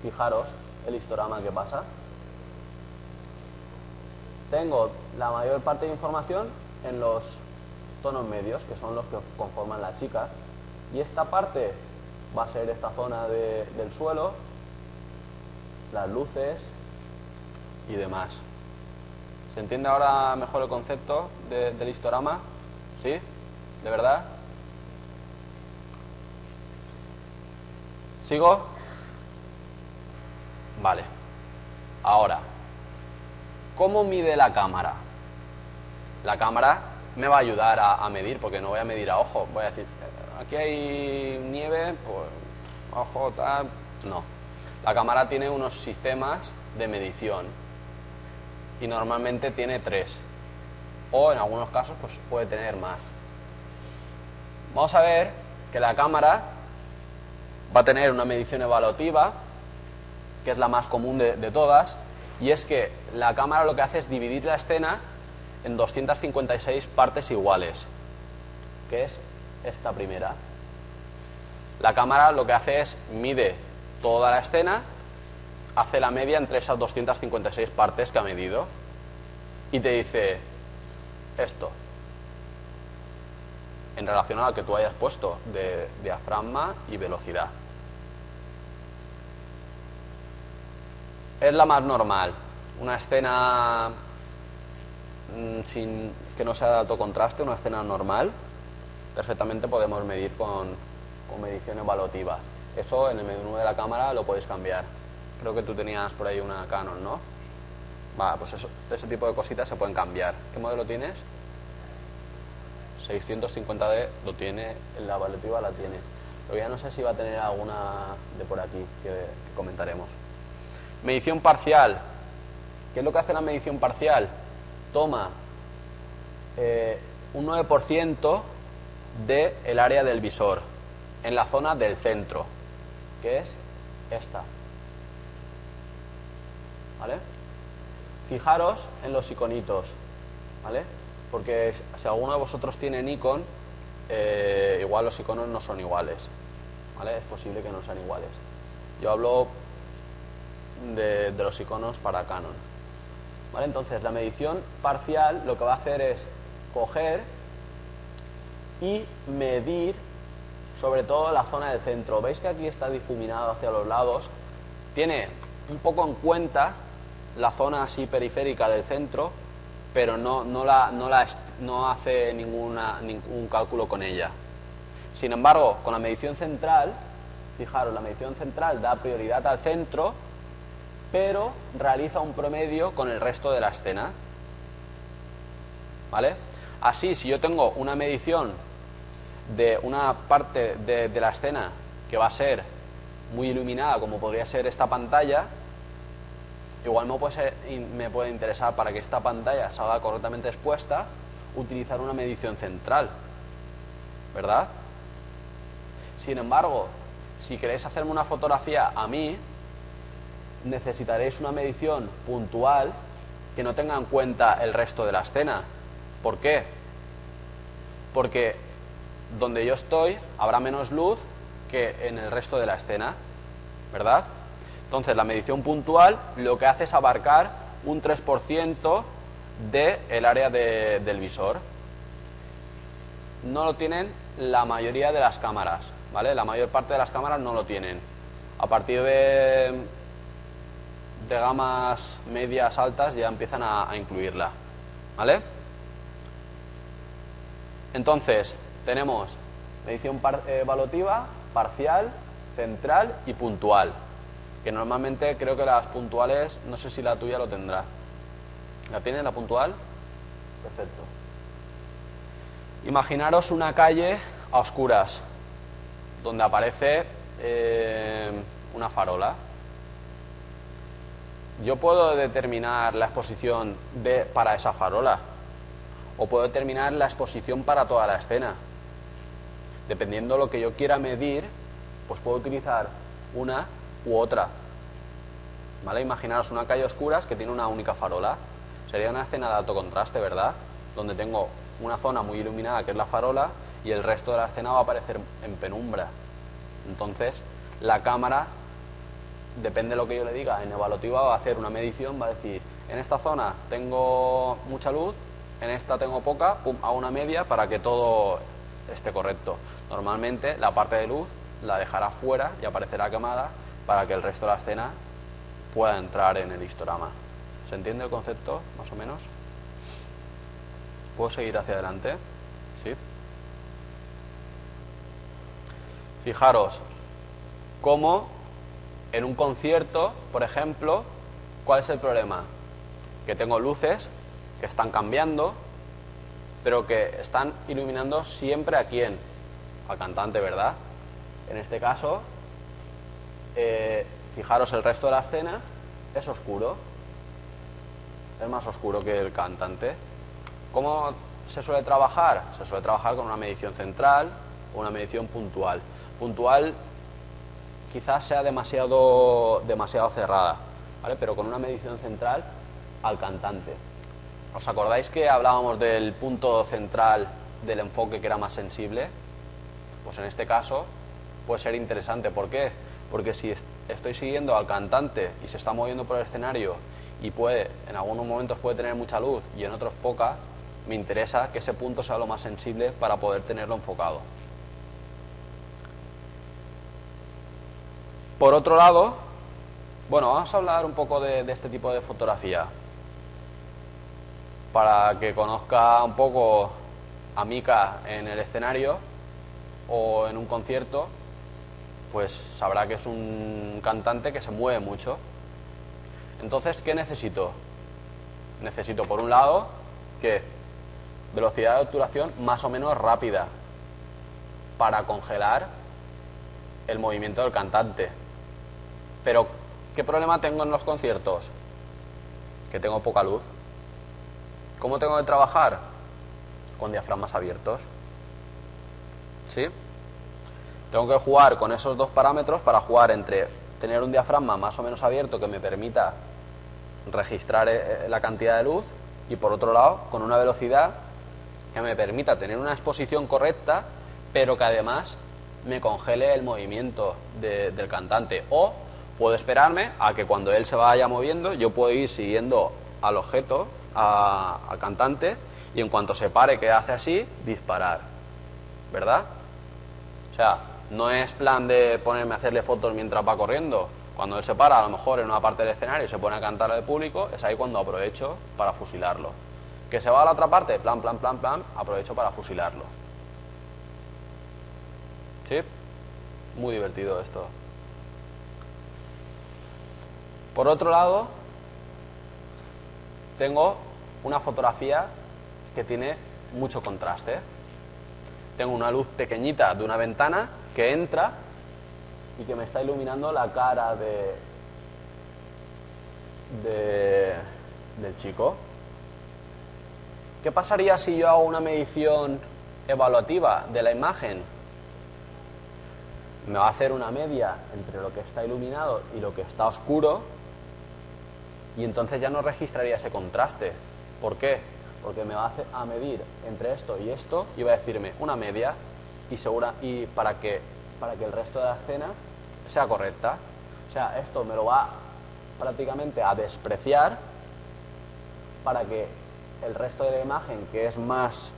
Fijaros el histograma que pasa. Tengo la mayor parte de información en los tonos medios, que son los que conforman la chica, y esta parte va a ser esta zona del suelo, las luces y demás. ¿Se entiende ahora mejor el concepto del histograma? ¿Sí? ¿De verdad? ¿Sigo? Vale. Ahora, ¿cómo mide la cámara? La cámara me va a ayudar a medir, porque no voy a medir a ojo. Voy a decir, aquí hay nieve, pues ojo, tal. No. La cámara tiene unos sistemas de medición y normalmente tiene 3. O en algunos casos pues puede tener más. Vamos a ver que la cámara va a tener una medición evaluativa, que es la más común de todas, y es que la cámara lo que hace es dividir la escena en 256 partes iguales, que es esta primera. La cámara lo que hace es mide toda la escena, hace la media entre esas 256 partes que ha medido y te dice esto en relación a lo que tú hayas puesto de diafragma y velocidad. Es la más normal. Una escena sin que no sea de alto contraste, una escena normal, perfectamente podemos medir con medición evaluativa. Eso en el menú de la cámara lo podéis cambiar. Creo que tú tenías por ahí una Canon, ¿no? Vale, pues ese tipo de cositas se pueden cambiar. ¿Qué modelo tienes? 650D lo tiene, la evaluativa la tiene. Pero ya no sé si va a tener alguna de por aquí que comentaremos. Medición parcial. ¿Qué es lo que hace la medición parcial? Toma un 9% del área del visor en la zona del centro, que es esta. ¿Vale? Fijaros en los iconitos, ¿vale? Porque si alguno de vosotros tiene Nikon, igual los iconos no son iguales, ¿vale? Es posible que no sean iguales. Yo hablo de los iconos para Canon, ¿vale? Entonces la medición parcial lo que va a hacer es coger y medir sobre todo la zona del centro. ¿Veis que aquí está difuminado hacia los lados? Tiene un poco en cuenta la zona así periférica del centro, pero no hace ningún cálculo con ella. Sin embargo, con la medición central, fijaros, la medición central da prioridad al centro, pero realiza un promedio con el resto de la escena, ¿vale? Así, si yo tengo una medición de una parte de la escena que va a ser muy iluminada, como podría ser esta pantalla, igual me puede interesar, para que esta pantalla salga correctamente expuesta, utilizar una medición central, ¿verdad? Sin embargo, si queréis hacerme una fotografía a mí, necesitaréis una medición puntual que no tenga en cuenta el resto de la escena. ¿Por qué? Porque donde yo estoy habrá menos luz que en el resto de la escena, ¿verdad? Entonces la medición puntual lo que hace es abarcar un 3% del área del visor. No lo tienen la mayoría de las cámaras, ¿vale? La mayor parte de las cámaras no lo tienen. A partir de gamas medias altas ya empiezan a incluirla, ¿vale? Entonces tenemos medición evaluativa, parcial, central y puntual, que normalmente creo que las puntuales, no sé si la tuya lo tendrá. ¿La tiene la puntual? Perfecto. Imaginaros una calle a oscuras, donde aparece una farola. Yo puedo determinar la exposición para esa farola, o puedo determinar la exposición para toda la escena. Dependiendo de lo que yo quiera medir, pues puedo utilizar una u otra, ¿vale? Imaginaros una calle a oscuras que tiene una única farola. Sería una escena de alto contraste, ¿verdad? Donde tengo una zona muy iluminada que es la farola y el resto de la escena va a aparecer en penumbra. Entonces la cámara, depende de lo que yo le diga, en evaluativa va a hacer una medición, va a decir, en esta zona tengo mucha luz, en esta tengo poca, pum, hago una media para que todo esté correcto. Normalmente la parte de luz la dejará fuera y aparecerá quemada para que el resto de la escena pueda entrar en el histograma. ¿Se entiende el concepto, más o menos? ¿Puedo seguir hacia adelante? ¿Sí? Fijaros cómo en un concierto, por ejemplo, ¿cuál es el problema? Que tengo luces que están cambiando, pero que están iluminando siempre a quién, al cantante, ¿verdad? En este caso, fijaros, el resto de la escena es oscuro, es más oscuro que el cantante. ¿Cómo se suele trabajar? Se suele trabajar con una medición central o una medición puntual. Puntual quizás sea demasiado cerrada, ¿vale? Pero con una medición central al cantante. ¿Os acordáis que hablábamos del punto central del enfoque que era más sensible? Pues en este caso puede ser interesante. ¿Por qué? Porque si estoy siguiendo al cantante y se está moviendo por el escenario y en algunos momentos puede tener mucha luz y en otros poca, me interesa que ese punto sea lo más sensible para poder tenerlo enfocado. Por otro lado, bueno, vamos a hablar un poco de este tipo de fotografía. Para que conozca un poco a Mika en el escenario o en un concierto, pues sabrá que es un cantante que se mueve mucho. Entonces, ¿qué necesito? Necesito, por un lado, que velocidad de obturación más o menos rápida para congelar el movimiento del cantante. Pero, ¿qué problema tengo en los conciertos? Que tengo poca luz. ¿Cómo tengo que trabajar? Con diafragmas abiertos. ¿Sí? Tengo que jugar con esos dos parámetros para jugar entre tener un diafragma más o menos abierto que me permita registrar la cantidad de luz y por otro lado con una velocidad que me permita tener una exposición correcta pero que además me congele el movimiento del cantante. O puedo esperarme a que cuando él se vaya moviendo yo puedo ir siguiendo al objeto, al cantante, y en cuanto se pare que hace así, disparar, ¿verdad? O sea, no es plan de ponerme a hacerle fotos mientras va corriendo. Cuando él se para, a lo mejor en una parte del escenario y se pone a cantar al público, es ahí cuando aprovecho para fusilarlo. Que se va a la otra parte, plan, plan, plan, plan, aprovecho para fusilarlo. ¿Sí? Muy divertido esto. Por otro lado, tengo una fotografía que tiene mucho contraste. Tengo una luz pequeñita de una ventana que entra y que me está iluminando la cara del chico. ¿Qué pasaría si yo hago una medición evaluativa de la imagen? Me va a hacer una media entre lo que está iluminado y lo que está oscuro y entonces ya no registraría ese contraste. ¿Por qué? Porque me va a medir entre esto y va a decirme una media y para que el resto de la escena sea correcta. O sea, esto me lo va prácticamente a despreciar para que el resto de la imagen, que es más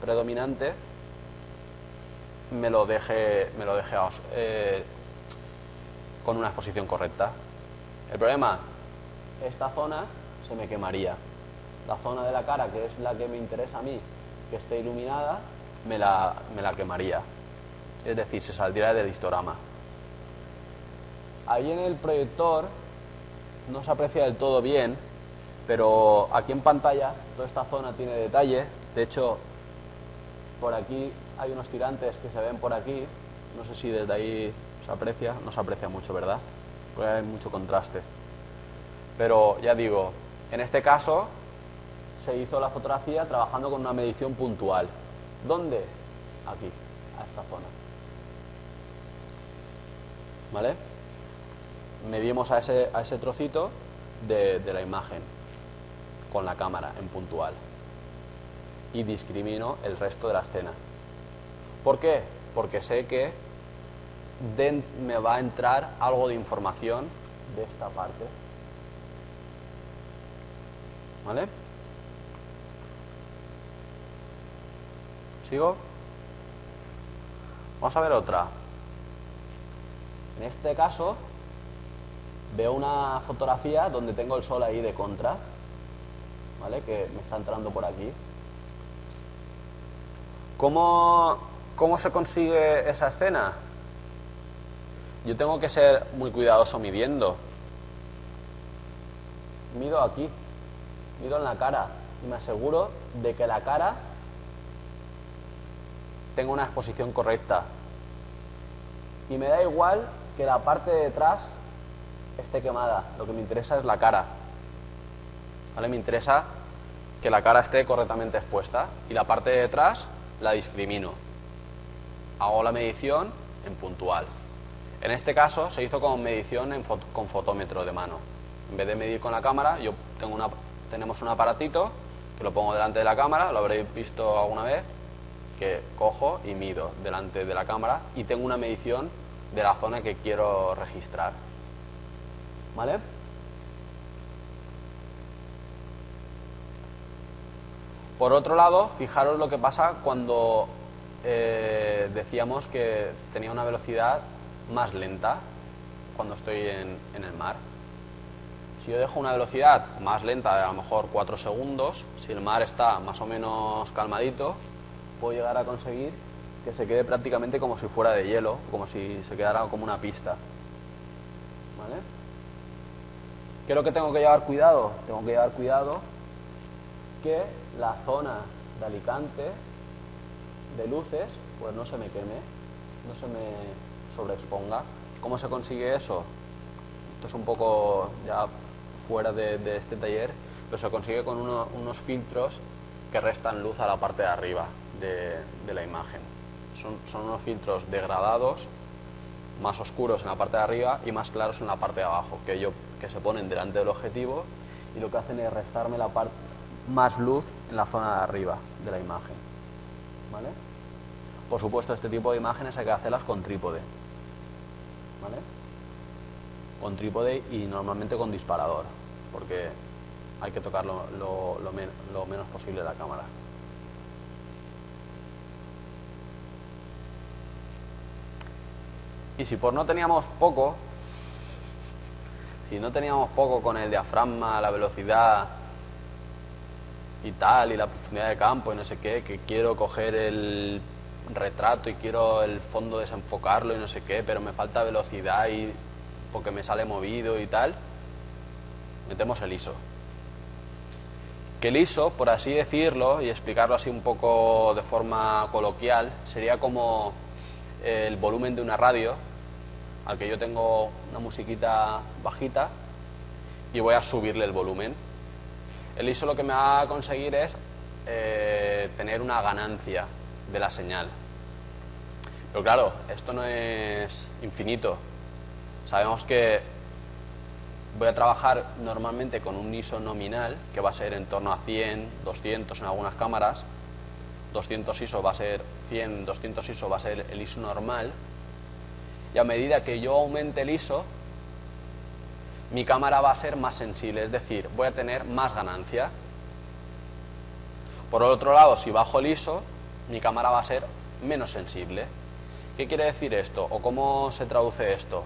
predominante, me lo deje con una exposición correcta. El problema, esta zona se me quemaría. La zona de la cara, que es la que me interesa a mí, que esté iluminada, me la quemaría. Es decir, se saldría del histograma. Ahí en el proyector no se aprecia del todo bien, pero aquí en pantalla toda esta zona tiene detalle. De hecho, por aquí hay unos tirantes que se ven por aquí. No sé si desde ahí se aprecia. No se aprecia mucho, ¿verdad? Porque hay mucho contraste. Pero ya digo, en este caso se hizo la fotografía trabajando con una medición puntual. ¿Dónde? Aquí, a esta zona. ¿Vale? Medimos a ese trocito de la imagen con la cámara en puntual. y discrimino el resto de la escena. ¿Por qué? Porque sé que me va a entrar algo de información de esta parte. ¿Vale? ¿Sigo? Vamos a ver otra. En este caso veo una fotografía donde tengo el sol ahí de contra, ¿vale? Que me está entrando por aquí. ¿Cómo se consigue esa escena? Yo tengo que ser muy cuidadoso midiendo. Mido aquí, mido en la cara y me aseguro de que la cara tenga una exposición correcta. Y me da igual que la parte de detrás esté quemada, lo que me interesa es la cara. ¿Vale? Me interesa que la cara esté correctamente expuesta y la parte de detrás la discrimino. Hago la medición en puntual. En este caso se hizo con medición con fotómetro de mano. En vez de medir con la cámara, tenemos un aparatito que lo pongo delante de la cámara, lo habréis visto alguna vez, que cojo y mido delante de la cámara y tengo una medición de la zona que quiero registrar. ¿Vale? Por otro lado, fijaros lo que pasa cuando decíamos que tenía una velocidad más lenta cuando estoy en el mar. Si yo dejo una velocidad más lenta, de a lo mejor 4 segundos, si el mar está más o menos calmadito, puedo llegar a conseguir que se quede prácticamente como si fuera de hielo, como si se quedara como una pista. ¿Vale? ¿Qué es lo que tengo que llevar cuidado? Tengo que llevar cuidado que la zona de Alicante de luces pues no se me queme, no se me sobreexponga. ¿Cómo se consigue eso? Esto es un poco ya fuera de este taller, pero se consigue con unos filtros que restan luz a la parte de arriba de la imagen. Son unos filtros degradados, más oscuros en la parte de arriba y más claros en la parte de abajo, que se ponen delante del objetivo y lo que hacen es restarme más luz en la zona de arriba de la imagen. ¿Vale? Por supuesto, este tipo de imágenes hay que hacerlas con trípode. ¿Vale? Con trípode y normalmente con disparador, porque hay que tocar lo menos posible la cámara. Y si no teníamos poco con el diafragma, la velocidad y tal, y la profundidad de campo y no sé qué, que quiero coger el retrato y quiero el fondo desenfocarlo y no sé qué, pero me falta velocidad y porque me sale movido y tal, metemos el ISO. Que el ISO, por así decirlo y explicarlo así un poco de forma coloquial, sería como el volumen de una radio al que yo tengo una musiquita bajita y voy a subirle el volumen. El ISO lo que me va a conseguir es tener una ganancia de la señal. Pero claro, esto no es infinito. Sabemos que voy a trabajar normalmente con un ISO nominal, que va a ser en torno a 100, 200 en algunas cámaras. 200 ISO va a ser 100, 200 ISO va a ser el ISO normal. Y a medida que yo aumente el ISO, mi cámara va a ser más sensible, es decir, voy a tener más ganancia. Por otro lado, si bajo el ISO, mi cámara va a ser menos sensible. ¿Qué quiere decir esto? ¿O cómo se traduce esto?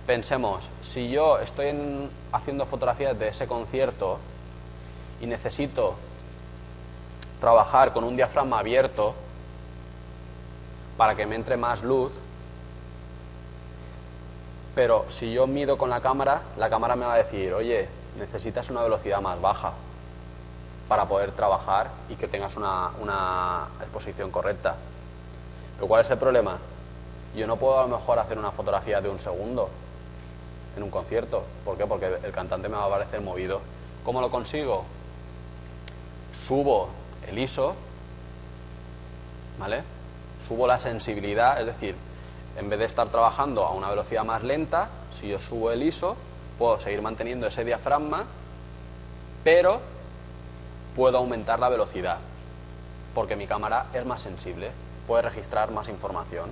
Pensemos, si yo estoy haciendo fotografías de ese concierto y necesito trabajar con un diafragma abierto para que me entre más luz, pero si yo mido con la cámara me va a decir, oye, necesitas una velocidad más baja para poder trabajar y que tengas una exposición correcta. ¿Pero cuál es el problema? Yo no puedo a lo mejor hacer una fotografía de 1 segundo en un concierto. ¿Por qué? Porque el cantante me va a parecer movido. ¿Cómo lo consigo? Subo el ISO, ¿vale? Subo la sensibilidad, es decir, en vez de estar trabajando a una velocidad más lenta, si yo subo el ISO, puedo seguir manteniendo ese diafragma, pero puedo aumentar la velocidad. porque mi cámara es más sensible, puede registrar más información.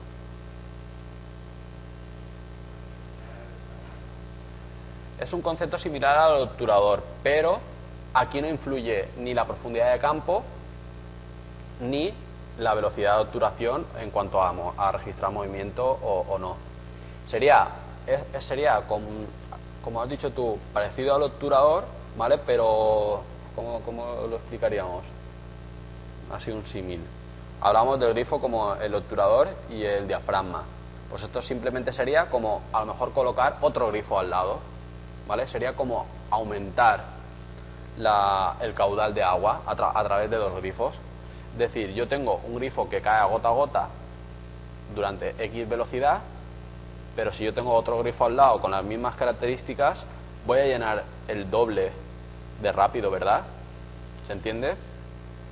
Es un concepto similar al obturador, pero aquí no influye ni la profundidad de campo ni la velocidad de obturación en cuanto a registrar movimiento o no. Sería como has dicho tú, parecido al obturador, ¿vale? Pero ¿cómo lo explicaríamos? Así un símil. Hablamos del grifo como el obturador y el diafragma. Pues esto simplemente sería como a lo mejor colocar otro grifo al lado, ¿vale? Sería como aumentar el caudal de agua a través de dos grifos. Es decir, yo tengo un grifo que cae a gota durante X velocidad, pero si yo tengo otro grifo al lado con las mismas características, voy a llenar el doble de rápido, ¿verdad? ¿Se entiende?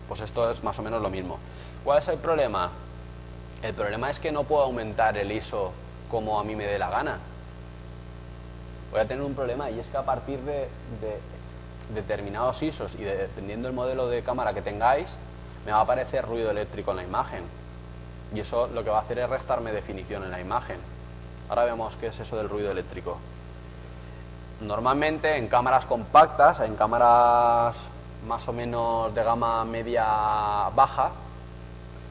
Pues esto es más o menos lo mismo. ¿Cuál es el problema? El problema es que no puedo aumentar el ISO como a mí me dé la gana. Voy a tener un problema, y es que a partir de determinados ISOs y dependiendo del modelo de cámara que tengáis, me va a aparecer ruido eléctrico en la imagen. Y eso lo que va a hacer es restarme definición en la imagen. Ahora vemos qué es eso del ruido eléctrico. Normalmente en cámaras compactas, en cámaras más o menos de gama media-baja,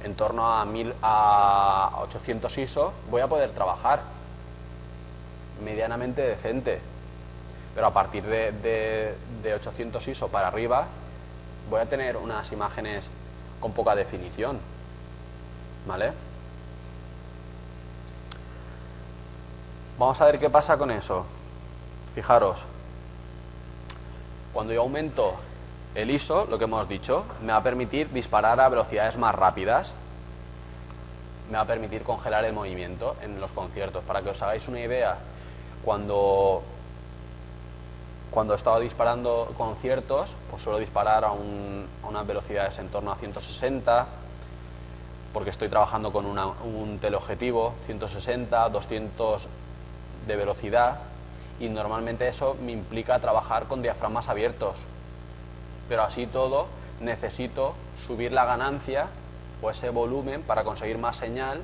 en torno a 800 ISO, voy a poder trabajar medianamente decente. Pero a partir de 800 ISO para arriba, voy a tener unas imágenes con poca definición, ¿vale? Vamos a ver qué pasa con eso. Fijaros, cuando yo aumento el ISO, lo que hemos dicho, me va a permitir disparar a velocidades más rápidas, me va a permitir congelar el movimiento en los conciertos. Para que os hagáis una idea, cuando he estado disparando conciertos, pues suelo disparar a unas velocidades en torno a 160, porque estoy trabajando con un teleobjetivo, 160, 200 de velocidad, y normalmente eso me implica trabajar con diafragmas abiertos. Pero así todo, necesito subir la ganancia o ese volumen para conseguir más señal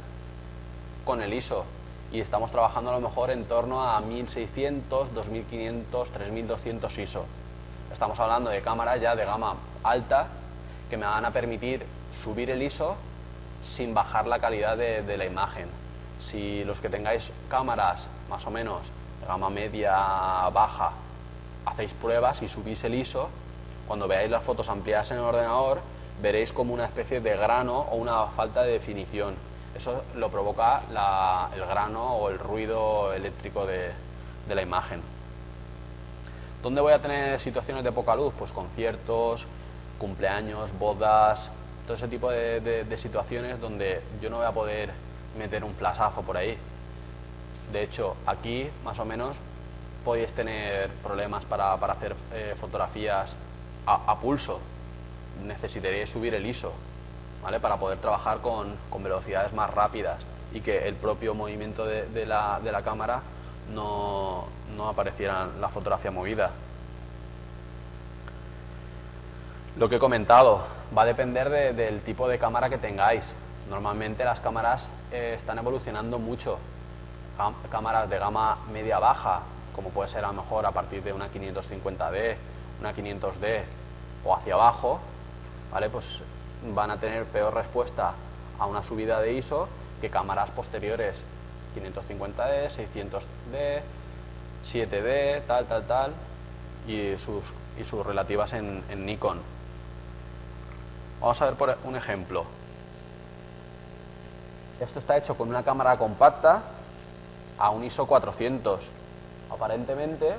con el ISO. Y estamos trabajando a lo mejor en torno a 1600, 2500, 3200 ISO. Estamos hablando de cámaras ya de gama alta que me van a permitir subir el ISO sin bajar la calidad de la imagen. Si los que tengáis cámaras más o menos de gama media baja hacéis pruebas y subís el ISO, cuando veáis las fotos ampliadas en el ordenador veréis como una especie de grano o una falta de definición. Eso lo provoca el grano o el ruido eléctrico de la imagen. ¿Dónde voy a tener situaciones de poca luz? Pues conciertos, cumpleaños, bodas, todo ese tipo de situaciones donde yo no voy a poder meter un flashazo por ahí. De hecho, aquí más o menos podéis tener problemas para hacer fotografías a pulso. Necesitaréis subir el ISO, ¿vale? Para poder trabajar con velocidades más rápidas y que el propio movimiento de la cámara no apareciera en la fotografía movida. Lo que he comentado va a depender del tipo de cámara que tengáis. Normalmente las cámaras están evolucionando mucho. Cámaras de gama media-baja, como puede ser a lo mejor a partir de una 550D, una 500D o hacia abajo, ¿vale? Pues van a tener peor respuesta a una subida de ISO que cámaras posteriores, 550D, 600D, 7D, tal, y sus relativas en Nikon. Vamos a ver por un ejemplo. Esto está hecho con una cámara compacta a un ISO 400. Aparentemente,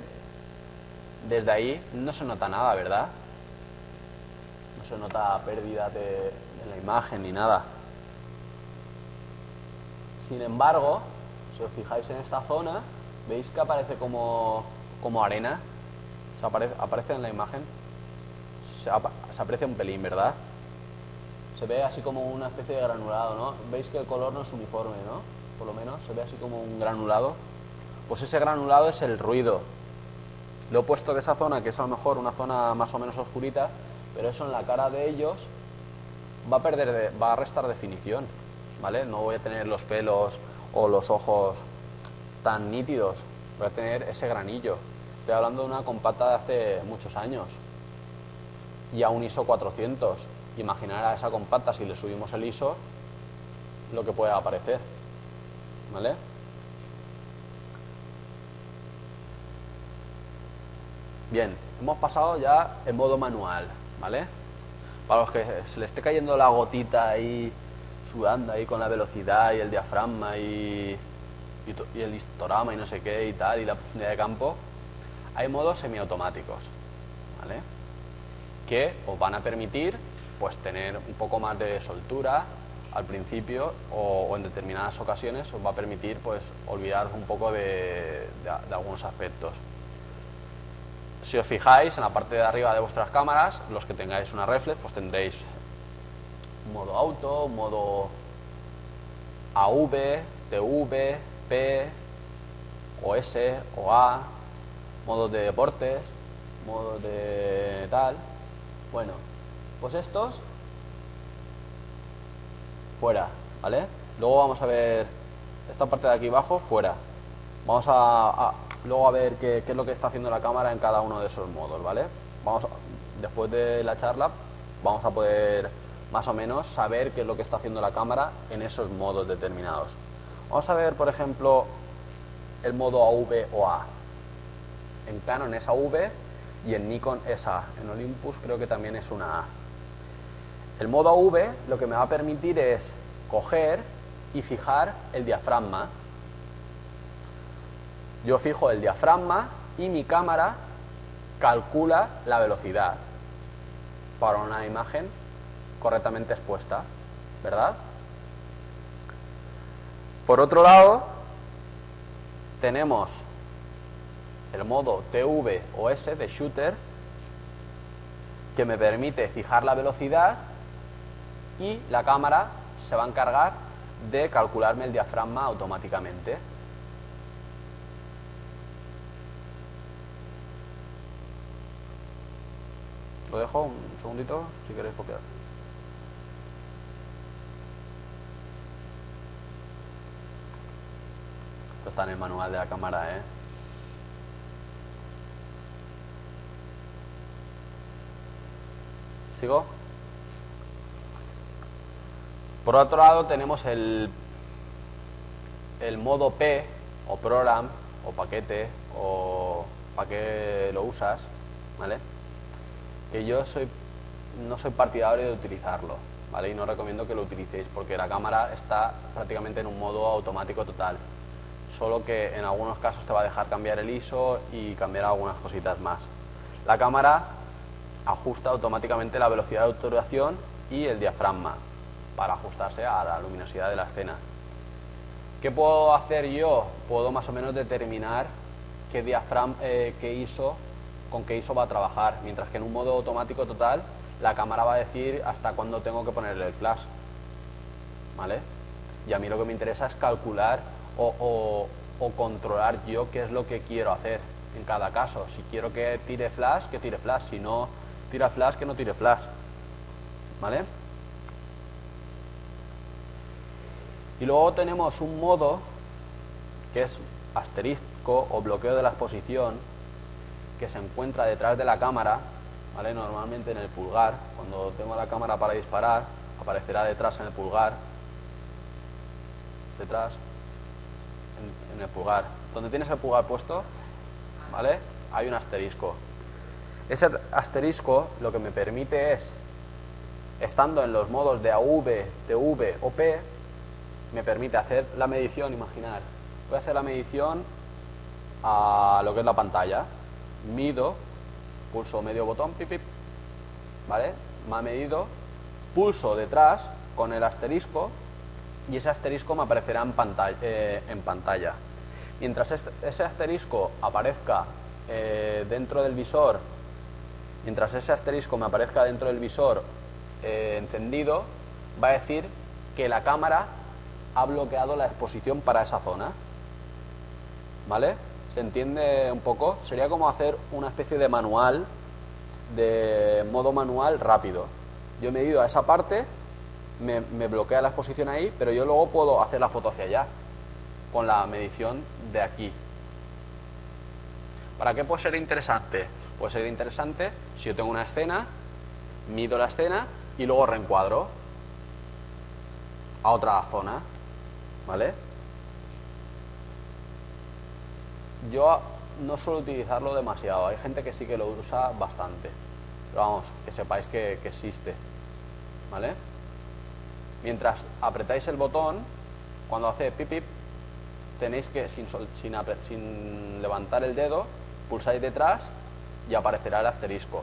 desde ahí no se nota nada, ¿verdad? No se nota pérdida de la imagen ni nada. Sin embargo, si os fijáis en esta zona, veis que aparece como arena. Aparece en la imagen. Se aprecia un pelín, ¿verdad? Se ve así como una especie de granulado, ¿no? Veis que el color no es uniforme, ¿no? Por lo menos se ve así como un granulado. Pues ese granulado es el ruido. Lo he puesto de esa zona, que es a lo mejor una zona más o menos oscurita, pero eso en la cara de ellos va a restar definición, ¿vale? No voy a tener los pelos o los ojos tan nítidos, voy a tener ese granillo. Estoy hablando de una compacta de hace muchos años y a un ISO 400. Imaginar a esa compacta, si le subimos el ISO, lo que puede aparecer, ¿vale? Bien, hemos pasado ya en modo manual, ¿vale? Para los que se le esté cayendo la gotita ahí, sudando ahí con la velocidad y el diafragma y el histograma y no sé qué y tal, y la profundidad de campo, hay modos semiautomáticos, ¿vale? Que os van a permitir pues tener un poco más de soltura al principio o en determinadas ocasiones os va a permitir pues olvidaros un poco de algunos aspectos. Si os fijáis en la parte de arriba de vuestras cámaras, los que tengáis una reflex, pues tendréis modo auto, modo AV, TV, P, o S, o A, modos de deportes, modos de tal. Bueno, pues estos fuera, ¿vale? Luego vamos a ver esta parte de aquí abajo, fuera. Vamos luego a ver qué es lo que está haciendo la cámara en cada uno de esos modos, ¿vale? Después de la charla vamos a poder más o menos saber qué es lo que está haciendo la cámara en esos modos determinados. Vamos a ver, por ejemplo, el modo AV o A. En Canon es AV y en Nikon es A. En Olympus creo que también es una A. El modo AV lo que me va a permitir es coger y fijar el diafragma. Yo fijo el diafragma y mi cámara calcula la velocidad para una imagen correctamente expuesta, ¿verdad? Por otro lado, tenemos el modo TV o S de shooter, que me permite fijar la velocidad y la cámara se va a encargar de calcularme el diafragma automáticamente. Lo dejo un segundito si queréis copiar. Esto está en el manual de la cámara, ¿eh? ¿Sigo? Por otro lado tenemos el modo P o program o paquete o para qué lo usas, ¿vale? Que yo no soy partidario de utilizarlo, ¿vale? Y no recomiendo que lo utilicéis porque la cámara está prácticamente en un modo automático total, solo que en algunos casos te va a dejar cambiar el ISO y cambiar algunas cositas más. La cámara ajusta automáticamente la velocidad de obturación y el diafragma para ajustarse a la luminosidad de la escena. ¿Qué puedo hacer yo? Puedo más o menos determinar con qué ISO va a trabajar, mientras que en un modo automático total la cámara va a decir hasta cuándo tengo que ponerle el flash, ¿vale? Y a mí lo que me interesa es calcular o controlar yo qué es lo que quiero hacer en cada caso. Si quiero que tire flash, que tire flash; si no tira flash, que no tire flash, ¿vale? Y luego tenemos un modo que es asterisco o bloqueo de la exposición, que se encuentra detrás de la cámara, ¿vale? Normalmente en el pulgar. Cuando tengo la cámara para disparar, aparecerá detrás en el pulgar, detrás, en el pulgar. Donde tienes el pulgar puesto, ¿vale? Hay un asterisco. Ese asterisco lo que me permite es, estando en los modos de AV, TV o P, me permite hacer la medición. Imaginar, voy a hacer la medición a lo que es la pantalla. Mido, pulso medio botón, pip, pip, ¿vale? Me ha medido, pulso detrás con el asterisco y ese asterisco me aparecerá en pantalla. Mientras ese asterisco aparezca dentro del visor, encendido, va a decir que la cámara ha bloqueado la exposición para esa zona, ¿vale? ¿Se entiende un poco? Sería como hacer una especie de manual, de modo manual rápido. Yo he medido a esa parte me bloquea la exposición ahí, pero yo luego puedo hacer la foto hacia allá, con la medición de aquí. ¿Para qué puede ser interesante? Puede ser interesante si yo tengo una escena, mido la escena y luego reencuadro a otra zona, ¿vale? Yo no suelo utilizarlo demasiado, hay gente que sí que lo usa bastante, pero vamos, que sepáis que existe, ¿vale? Mientras apretáis el botón, cuando hace pip pip, tenéis que, sin levantar el dedo, pulsáis detrás y aparecerá el asterisco,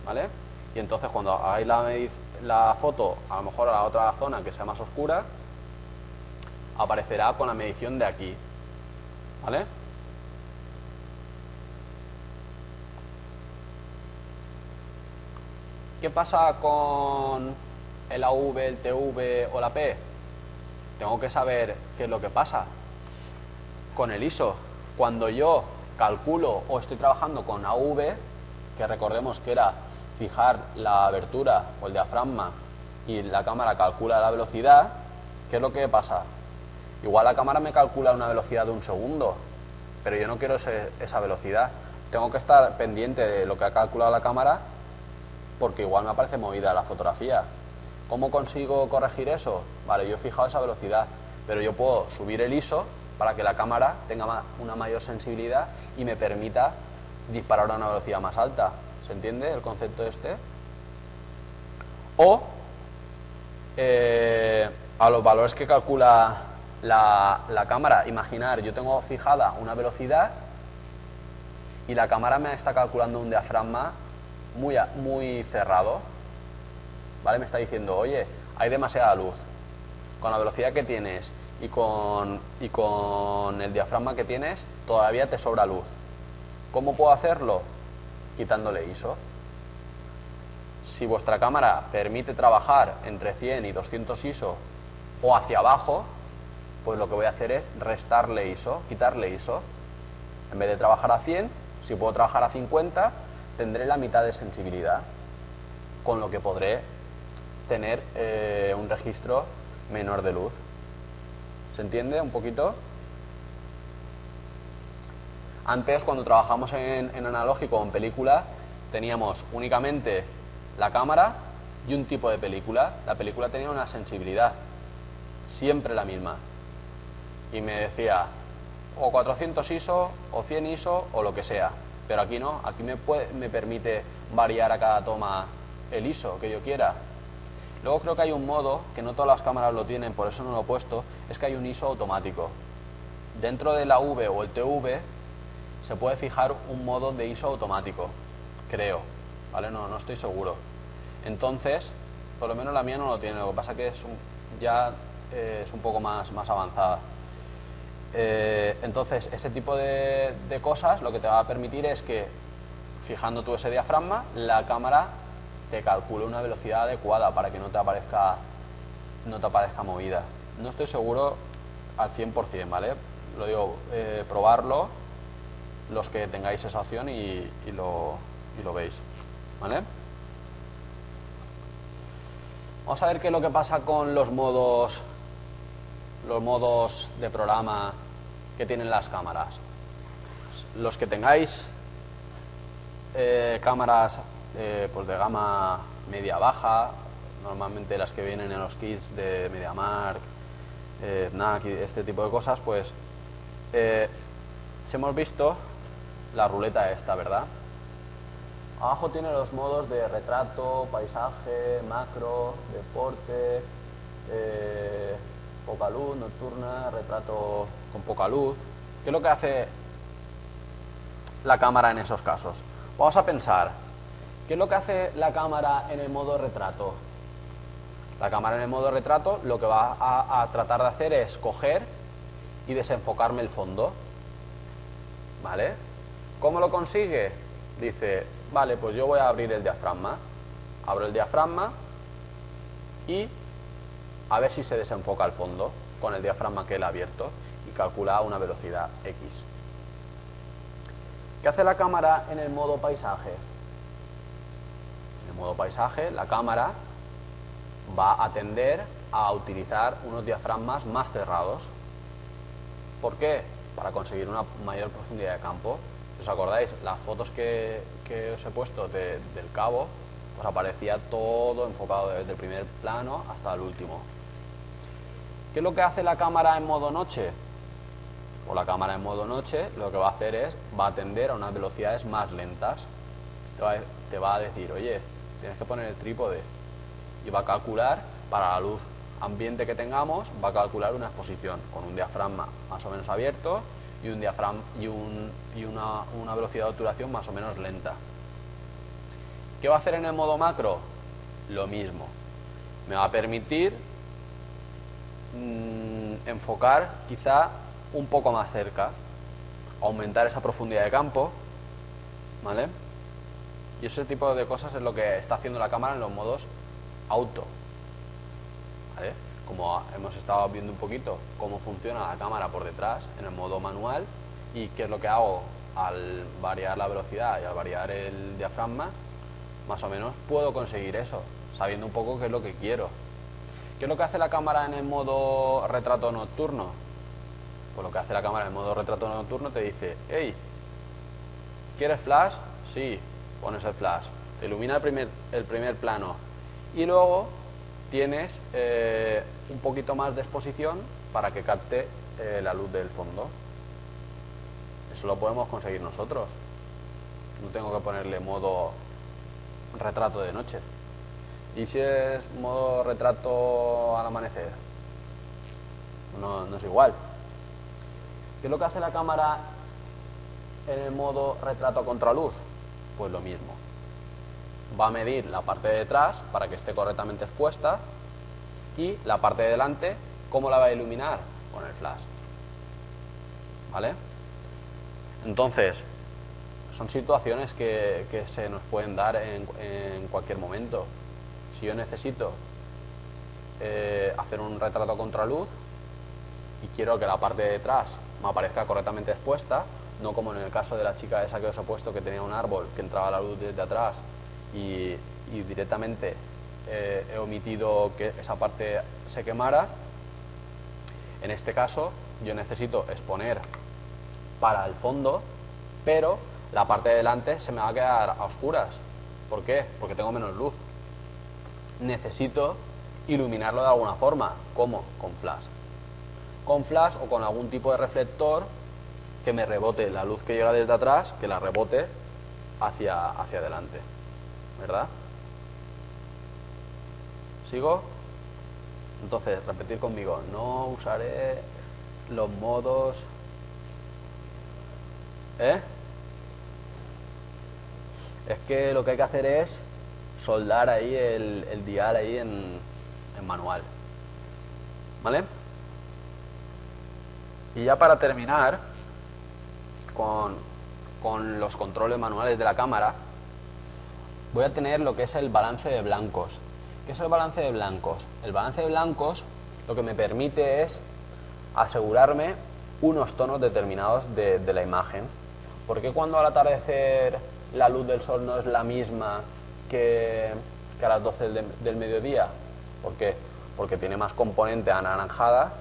¿vale? Y entonces cuando hagáis la foto, a lo mejor a la otra zona que sea más oscura, aparecerá con la medición de aquí, ¿vale? ¿Qué pasa con el AV, el TV o la P? Tengo que saber qué es lo que pasa con el ISO. Cuando yo calculo o estoy trabajando con AV, que recordemos que era fijar la abertura o el diafragma y la cámara calcula la velocidad, ¿qué es lo que pasa? Igual la cámara me calcula una velocidad de 1 segundo, pero yo no quiero esa velocidad. Tengo que estar pendiente de lo que ha calculado la cámara, porque igual me aparece movida la fotografía. ¿Cómo consigo corregir eso? Vale, yo he fijado esa velocidad, pero yo puedo subir el ISO para que la cámara tenga una mayor sensibilidad y me permita disparar a una velocidad más alta. ¿Se entiende el concepto este? O a los valores que calcula la cámara, imaginar, yo tengo fijada una velocidad y la cámara me está calculando un diafragma muy cerrado, ¿vale? Me está diciendo, oye, hay demasiada luz, con la velocidad que tienes y con el diafragma que tienes, todavía te sobra luz. ¿Cómo puedo hacerlo? Quitándole ISO. Si vuestra cámara permite trabajar entre 100 y 200 ISO o hacia abajo, pues lo que voy a hacer es restarle ISO, quitarle ISO. En vez de trabajar a 100, si puedo trabajar a 50, tendré la mitad de sensibilidad, con lo que podré tener un registro menor de luz. ¿Se entiende un poquito? Antes, cuando trabajamos en analógico o en película, teníamos únicamente la cámara y un tipo de película. La película tenía una sensibilidad, siempre la misma. Y me decía, o 400 ISO, o 100 ISO, o lo que sea. Pero aquí no, aquí me permite variar a cada toma el ISO que yo quiera. Luego creo que hay un modo, que no todas las cámaras lo tienen, por eso no lo he puesto, es que hay un ISO automático. Dentro de la V o el TV se puede fijar un modo de ISO automático, creo, ¿vale? No estoy seguro. Entonces, por lo menos la mía no lo tiene, lo que pasa que ya es un poco más avanzada. Entonces, ese tipo de cosas lo que te va a permitir es que, fijando tú ese diafragma, la cámara te calcule una velocidad adecuada para que no te aparezca movida. No estoy seguro al 100%, ¿vale? Lo digo, probarlo, los que tengáis esa opción y lo veis, ¿vale? Vamos a ver qué es lo que pasa con los modos de programa que tienen las cámaras. Los que tengáis cámaras pues de gama media-baja, normalmente las que vienen en los kits de MediaMark, FNAC y este tipo de cosas, pues si hemos visto la ruleta esta, ¿verdad? Abajo tiene los modos de retrato, paisaje, macro, deporte, poca luz, nocturna, retrato con poca luz. ¿Qué es lo que hace la cámara en esos casos? Vamos a pensar, ¿qué es lo que hace la cámara en el modo retrato? La cámara en el modo retrato lo que va a tratar de hacer es coger y desenfocarme el fondo, ¿vale? ¿Cómo lo consigue? Dice, vale, pues yo voy a abrir el diafragma. Abro el diafragma y a ver si se desenfoca el fondo con el diafragma que él ha abierto y calcula una velocidad X. ¿Qué hace la cámara en el modo paisaje? En el modo paisaje, la cámara va a tender a utilizar unos diafragmas más cerrados. ¿Por qué? Para conseguir una mayor profundidad de campo. Si os acordáis, las fotos que os he puesto del cabo, pues aparecía todo enfocado desde el primer plano hasta el último. ¿Qué es lo que hace la cámara en modo noche? Pues la cámara en modo noche lo que va a hacer va a tender a unas velocidades más lentas. Te va a decir, oye, tienes que poner el trípode, y va a calcular para la luz ambiente que tengamos, va a calcular una exposición con un diafragma más o menos abierto y un diafragma y una velocidad de obturación más o menos lenta. ¿Qué va a hacer en el modo macro? Lo mismo. Me va a permitir enfocar quizá un poco más cerca, aumentar esa profundidad de campo, ¿vale? Y ese tipo de cosas es lo que está haciendo la cámara en los modos auto, ¿vale? Como hemos estado viendo un poquito cómo funciona la cámara por detrás en el modo manual y qué es lo que hago al variar la velocidad y al variar el diafragma, más o menos puedo conseguir eso, sabiendo un poco qué es lo que quiero. ¿Qué es lo que hace la cámara en el modo retrato nocturno? Pues lo que hace la cámara en el modo retrato nocturno te dice, hey, ¿quieres flash? Sí, pones el flash, te ilumina el primer plano y luego tienes un poquito más de exposición para que capte la luz del fondo. Eso lo podemos conseguir nosotros, no tengo que ponerle modo retrato de noche. ¿Y si es modo retrato al amanecer? No es igual. ¿Qué es lo que hace la cámara en el modo retrato a contraluz? Pues lo mismo. Va a medir la parte de detrás para que esté correctamente expuesta y la parte de delante, ¿cómo la va a iluminar? Con el flash. ¿Vale? Entonces, son situaciones que se nos pueden dar en cualquier momento. Si yo necesito hacer un retrato a contraluz y quiero que la parte de detrás me aparezca correctamente expuesta, no como en el caso de la chica esa que os he puesto, que tenía un árbol que entraba la luz desde atrás y directamente he omitido que esa parte se quemara. En este caso yo necesito exponer para el fondo, pero la parte de delante se me va a quedar a oscuras. ¿Por qué? Porque tengo menos luz. Necesito iluminarlo de alguna forma. ¿Cómo? Con flash. Con flash o con algún tipo de reflector que me rebote la luz que llega desde atrás, que la rebote hacia adelante. ¿Verdad? ¿Sigo? Entonces, repetir conmigo. No usaré los modos... Es que lo que hay que hacer es soldar ahí el dial ahí en manual. ¿Vale? Y ya para terminar con los controles manuales de la cámara, voy a tener lo que es el balance de blancos. ¿Qué es el balance de blancos? El balance de blancos lo que me permite es asegurarme unos tonos determinados de la imagen. ¿Por qué cuando al atardecer la luz del sol no es la misma que a las 12 del mediodía? ¿Por qué? Porque tiene más componente anaranjada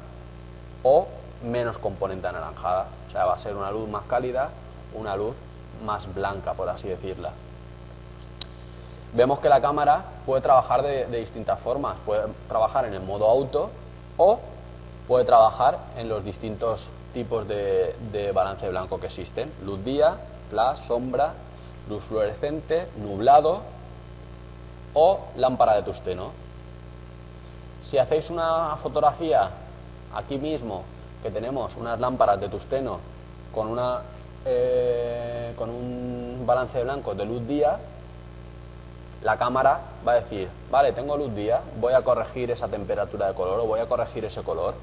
o menos componente anaranjada. O sea, va a ser una luz más cálida, una luz más blanca, por así decirla. Vemos que la cámara puede trabajar de distintas formas. Puede trabajar en el modo auto o puede trabajar en los distintos tipos de balance blanco que existen. Luz día, flash, sombra, luz fluorescente, nublado o lámpara de tungsteno. Si hacéis una fotografía aquí mismo, que tenemos unas lámparas de tungsteno con un balance de blanco de luz día, la cámara va a decir, vale, tengo luz día, voy a corregir esa temperatura de color o voy a corregir ese color.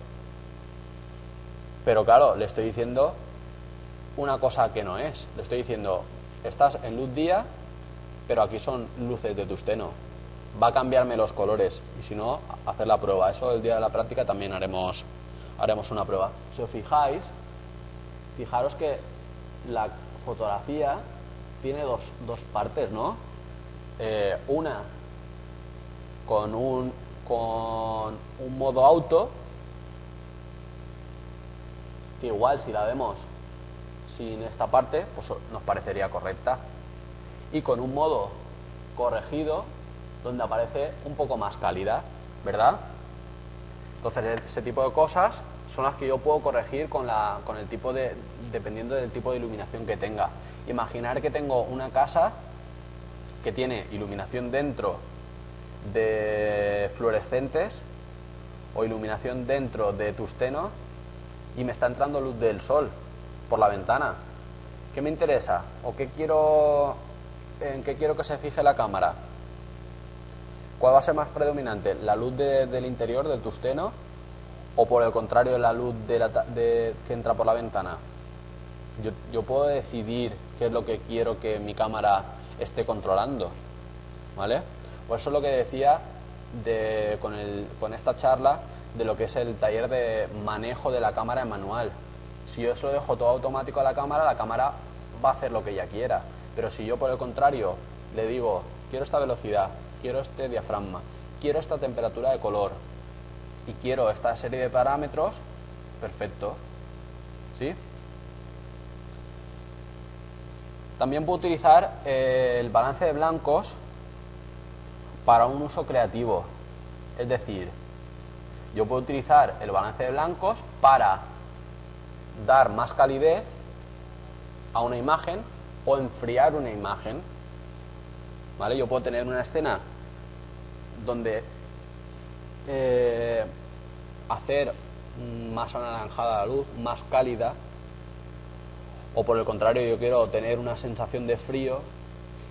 Pero claro, le estoy diciendo una cosa que no es. Le estoy diciendo, estás en luz día, pero aquí son luces de tungsteno. Va a cambiarme los colores y si no, hacer la prueba. Eso el día de la práctica también haremos una prueba. Si os fijáis, fijaros que la fotografía tiene dos partes, ¿no? Una con un con un modo auto, que igual si la vemos sin esta parte, pues nos parecería correcta. Y con un modo corregido, donde aparece un poco más cálida, ¿verdad? Entonces ese tipo de cosas son las que yo puedo corregir con el tipo dependiendo del tipo de iluminación que tenga. Imaginar que tengo una casa que tiene iluminación dentro de fluorescentes o iluminación dentro de tungsteno y me está entrando luz del sol por la ventana. ¿Qué me interesa? ¿O en qué quiero que se fije la cámara? ¿Cuál va a ser más predominante? ¿La luz del interior, del tungsteno? ¿O por el contrario, la luz que entra por la ventana? Yo puedo decidir qué es lo que quiero que mi cámara esté controlando, ¿vale? Por eso es lo que decía con esta charla de lo que es el taller de manejo de la cámara en manual. Si yo se lo dejo todo automático a la cámara va a hacer lo que ella quiera. Pero si yo por el contrario le digo, quiero esta velocidad, quiero este diafragma, quiero esta temperatura de color y quiero esta serie de parámetros, perfecto, ¿sí? También puedo utilizar el balance de blancos para un uso creativo. Es decir, yo puedo utilizar el balance de blancos para dar más calidez a una imagen o enfriar una imagen, ¿vale? Yo puedo tener una escena donde hacer más anaranjada la luz, más cálida, o por el contrario yo quiero tener una sensación de frío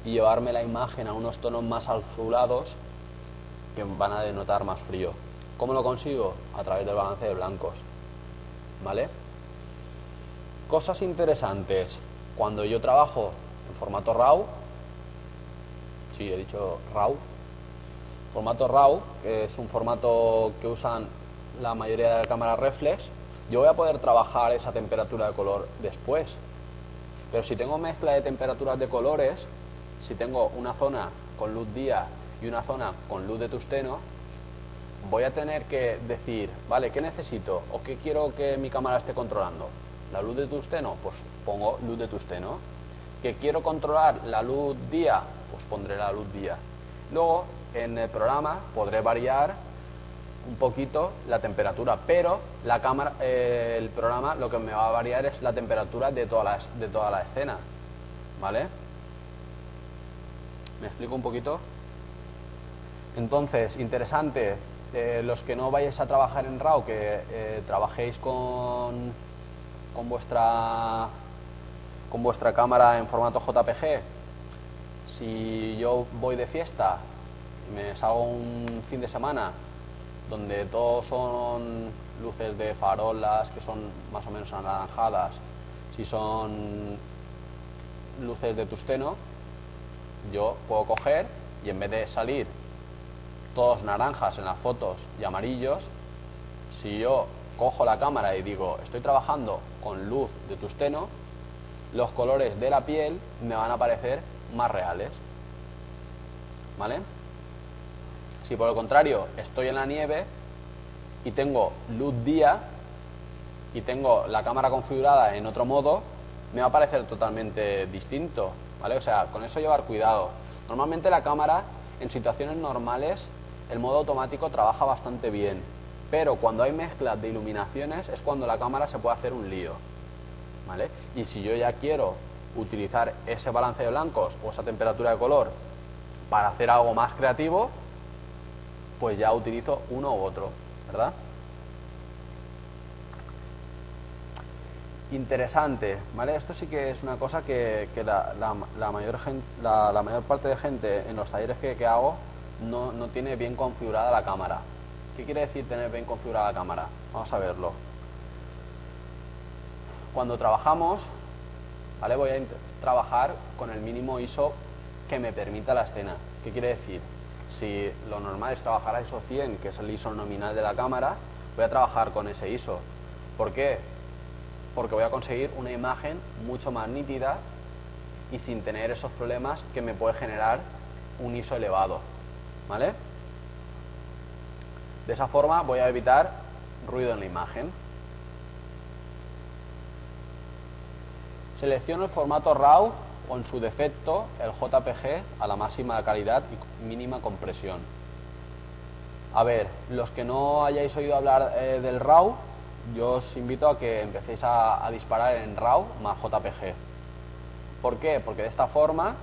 y llevarme la imagen a unos tonos más azulados que van a denotar más frío. ¿Cómo lo consigo? A través del balance de blancos, ¿vale? Cosas interesantes. Cuando yo trabajo en formato RAW, sí, he dicho RAW, formato RAW, que es un formato que usan la mayoría de cámaras reflex, yo voy a poder trabajar esa temperatura de color después. Pero si tengo mezcla de temperaturas de colores, si tengo una zona con luz día y una zona con luz de tungsteno, voy a tener que decir, vale, ¿qué necesito? ¿O qué quiero que mi cámara esté controlando? ¿La luz de tungsteno? Pues pongo luz de tungsteno. ¿Que quiero controlar la luz día? Pues pondré la luz día. Luego, en el programa podré variar un poquito la temperatura, pero el programa lo que me va a variar es la temperatura de toda la escena, ¿vale? ¿Me explico un poquito? Entonces, interesante, los que no vayáis a trabajar en RAW, que trabajéis con vuestra cámara en formato JPG. Si yo voy de fiesta y me salgo un fin de semana donde todos son luces de farolas que son más o menos anaranjadas, si son luces de tungsteno, yo puedo coger y en vez de salir todos naranjas en las fotos y amarillos, si yo cojo la cámara y digo estoy trabajando con luz de tungsteno, los colores de la piel me van a parecer más reales, ¿vale? Si por el contrario estoy en la nieve y tengo luz día y tengo la cámara configurada en otro modo, me va a parecer totalmente distinto, ¿vale? O sea, con eso llevar cuidado. Normalmente la cámara en situaciones normales el modo automático trabaja bastante bien, pero cuando hay mezclas de iluminaciones es cuando la cámara se puede hacer un lío, ¿vale? Y si yo ya quiero utilizar ese balance de blancos o esa temperatura de color para hacer algo más creativo, pues ya utilizo uno u otro, ¿verdad? Interesante, ¿vale? Esto sí que es una cosa que la mayor parte de gente en los talleres que hago no tiene bien configurada la cámara. ¿Qué quiere decir tener bien configurada la cámara? Vamos a verlo. Cuando trabajamos, ¿vale? Voy a trabajar con el mínimo ISO que me permita la escena. ¿Qué quiere decir? Si lo normal es trabajar a ISO 100, que es el ISO nominal de la cámara, voy a trabajar con ese ISO. ¿Por qué? Porque voy a conseguir una imagen mucho más nítida y sin tener esos problemas que me puede generar un ISO elevado, ¿vale? De esa forma voy a evitar ruido en la imagen. Selecciono el formato RAW o en su defecto el JPG a la máxima calidad y mínima compresión. A ver, los que no hayáis oído hablar del RAW, yo os invito a que empecéis a disparar en RAW más JPG. ¿Por qué? Porque de esta forma,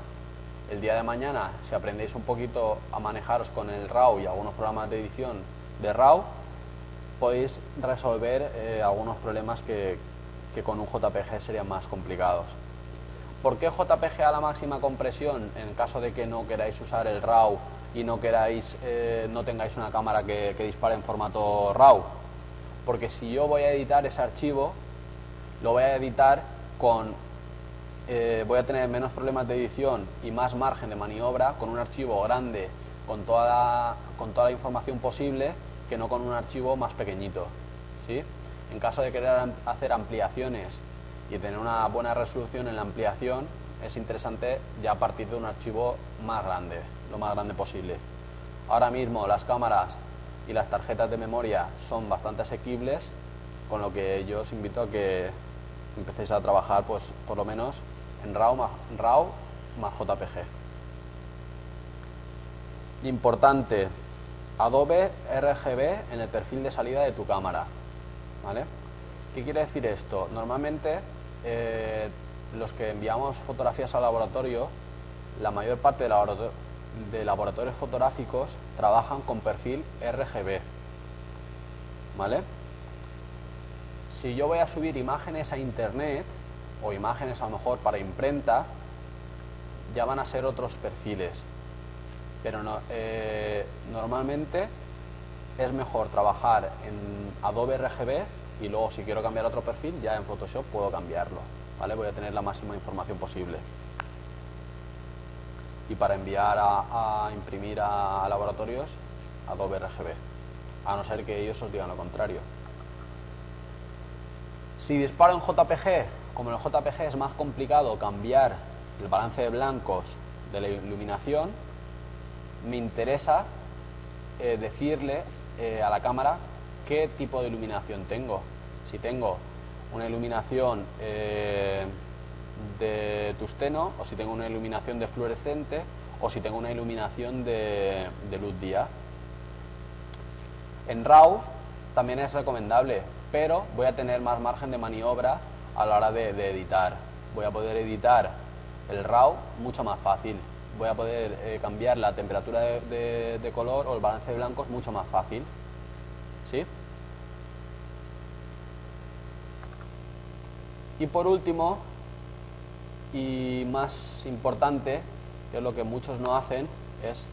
el día de mañana, si aprendéis un poquito a manejaros con el RAW y algunos programas de edición de RAW, podéis resolver algunos problemas que con un JPG serían más complicados. ¿Por qué JPG a la máxima compresión en caso de que no queráis usar el RAW y no tengáis una cámara que dispare en formato RAW? Porque si yo voy a editar ese archivo, lo voy a editar voy a tener menos problemas de edición y más margen de maniobra con un archivo grande con toda la información posible que no con un archivo más pequeñito, ¿sí? En caso de querer hacer ampliaciones y tener una buena resolución en la ampliación, es interesante ya partir de un archivo más grande, lo más grande posible. Ahora mismo las cámaras y las tarjetas de memoria son bastante asequibles, con lo que yo os invito a que empecéis a trabajar pues por lo menos en RAW más JPG. Importante, Adobe RGB en el perfil de salida de tu cámara, ¿vale? ¿Qué quiere decir esto? Normalmente los que enviamos fotografías al laboratorio, la mayor parte de laboratorios fotográficos trabajan con perfil RGB, ¿vale? Si yo voy a subir imágenes a internet o imágenes a lo mejor para imprenta, ya van a ser otros perfiles, pero no, normalmente es mejor trabajar en Adobe RGB y luego si quiero cambiar otro perfil ya en Photoshop puedo cambiarlo, ¿vale? Voy a tener la máxima información posible. Y para enviar a imprimir a laboratorios, Adobe RGB, a no ser que ellos os digan lo contrario. Si disparo en JPG, como en el JPG es más complicado cambiar el balance de blancos de la iluminación, me interesa decirle a la cámara qué tipo de iluminación tengo. Si tengo una iluminación de tungsteno, o si tengo una iluminación de fluorescente, o si tengo una iluminación de luz día. En RAW también es recomendable, pero voy a tener más margen de maniobra a la hora de editar. Voy a poder editar el RAW mucho más fácil. Voy a poder cambiar la temperatura de color o el balance de blancos mucho más fácil, ¿sí? Y por último, y más importante, que es lo que muchos no hacen, es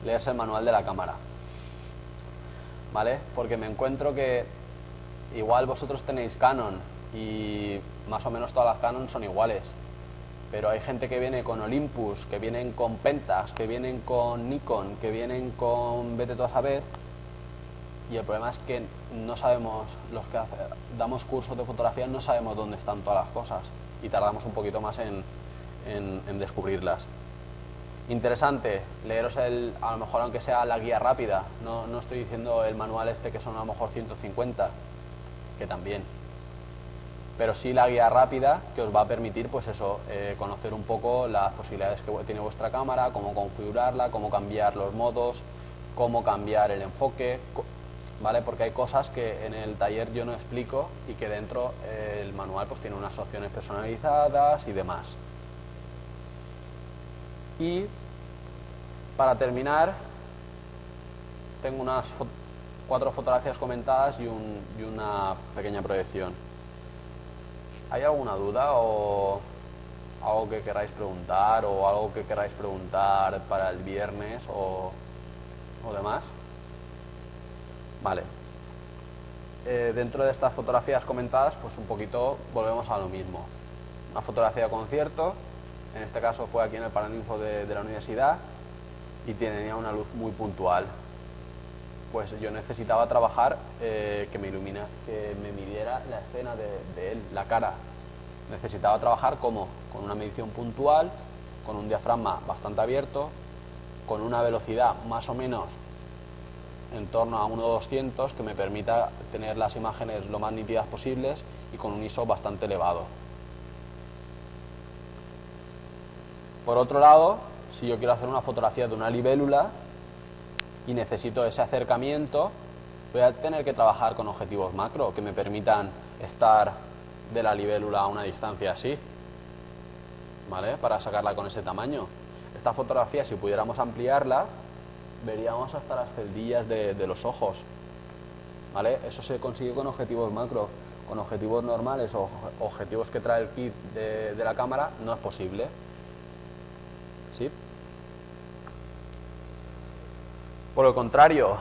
leerse el manual de la cámara, ¿vale? Porque me encuentro que igual vosotros tenéis Canon y más o menos todas las Canon son iguales, pero hay gente que viene con Olympus, que vienen con Pentax, que vienen con Nikon, que vienen con vete tú a saber, y el problema es que no sabemos, los que damos cursos de fotografía no sabemos dónde están todas las cosas y tardamos un poquito más en descubrirlas. Interesante, leeros a lo mejor aunque sea la guía rápida, no estoy diciendo el manual este que son a lo mejor 150, que también, pero sí la guía rápida que os va a permitir pues eso, conocer un poco las posibilidades que tiene vuestra cámara, cómo configurarla, cómo cambiar los modos, cómo cambiar el enfoque, ¿vale? Porque hay cosas que en el taller yo no explico y que dentro el manual pues tiene unas opciones personalizadas y demás. Y para terminar, tengo unas 4 fotografías comentadas y una pequeña proyección. ¿Hay alguna duda o algo que queráis preguntar o algo que queráis preguntar para el viernes o demás? Vale. Dentro de estas fotografías comentadas, pues un poquito volvemos a lo mismo. Una fotografía de concierto, en este caso fue aquí en el Paraninfo de la universidad y tenía una luz muy puntual. Pues yo necesitaba trabajar que me midiera la escena de él, la cara. Necesitaba trabajar ¿cómo? Con una medición puntual, con un diafragma bastante abierto, con una velocidad más o menos en torno a 1.200 que me permita tener las imágenes lo más nítidas posibles y con un ISO bastante elevado. Por otro lado, si yo quiero hacer una fotografía de una libélula y necesito ese acercamiento, voy a tener que trabajar con objetivos macro que me permitan estar de la libélula a una distancia así, ¿vale? Para sacarla con ese tamaño. Esta fotografía, si pudiéramos ampliarla, veríamos hasta las celdillas de los ojos, ¿vale? Eso se consigue con objetivos macro. Con objetivos normales o objetivos que trae el kit de la cámara no es posible. ¿Sí? Por el contrario,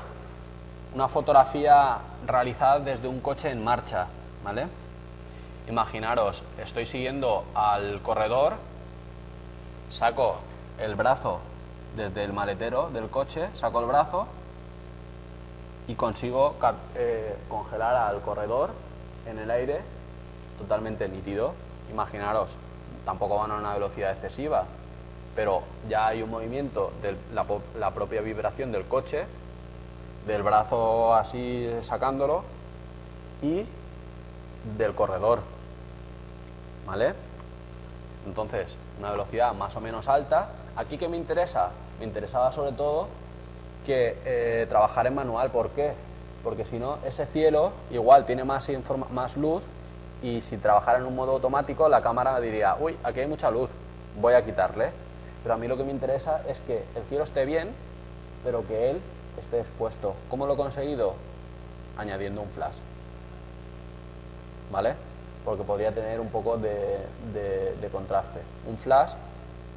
una fotografía realizada desde un coche en marcha, ¿vale? Imaginaros, estoy siguiendo al corredor, saco el brazo desde el maletero del coche, saco el brazo y consigo congelar al corredor en el aire totalmente nítido. Imaginaros, tampoco van a una velocidad excesiva, pero ya hay un movimiento de la propia vibración del coche, del brazo así sacándolo y del corredor, ¿vale? Entonces, una velocidad más o menos alta. ¿Aquí qué me interesa? Me interesaba sobre todo que trabajar en manual. ¿Por qué? Porque si no, ese cielo igual tiene más luz y si trabajara en un modo automático la cámara diría, uy, aquí hay mucha luz, voy a quitarle. Pero a mí lo que me interesa es que el cielo esté bien, pero que él esté expuesto. ¿Cómo lo he conseguido? Añadiendo un flash, ¿vale? Porque podría tener un poco de contraste. Un flash,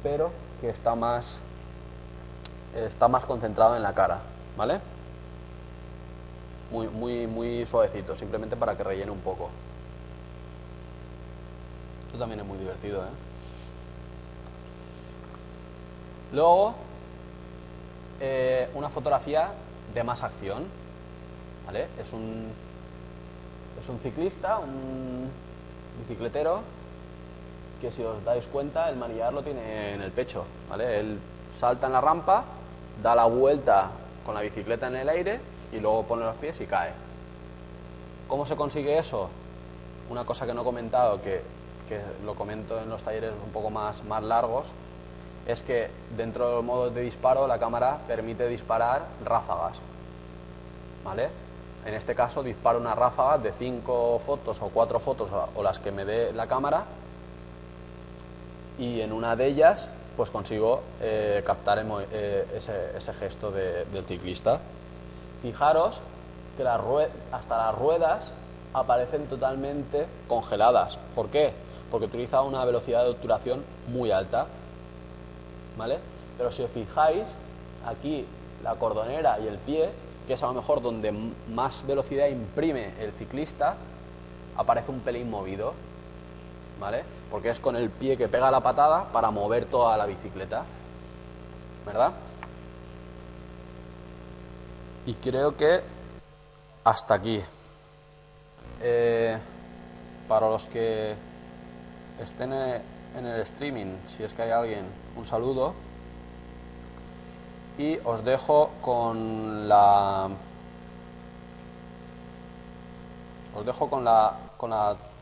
pero que está más concentrado en la cara, ¿vale? Muy suavecito, simplemente para que rellene un poco. Esto también es muy divertido, ¿eh? Luego, una fotografía de más acción, ¿vale? Es un ciclista, un bicicletero, que si os dais cuenta, el manillar lo tiene en el pecho, ¿vale? Él salta en la rampa, da la vuelta con la bicicleta en el aire y luego pone los pies y cae. ¿Cómo se consigue eso? Una cosa que no he comentado, que lo comento en los talleres un poco más largos, es que dentro de los modos de disparo la cámara permite disparar ráfagas, ¿vale? En este caso disparo una ráfaga de 5 fotos o 4 fotos o las que me dé la cámara y en una de ellas pues consigo captar ese gesto del ciclista. Fijaros que hasta las ruedas aparecen totalmente congeladas. ¿Por qué? Porque utiliza una velocidad de obturación muy alta, ¿vale? Pero si os fijáis, aquí la cordonera y el pie, que es a lo mejor donde más velocidad imprime el ciclista, aparece un pelín movido, ¿vale? Porque es con el pie que pega la patada para mover toda la bicicleta, ¿verdad? Y creo que hasta aquí. Para los que estén en el streaming, si es que hay alguien, un saludo. Y os dejo con la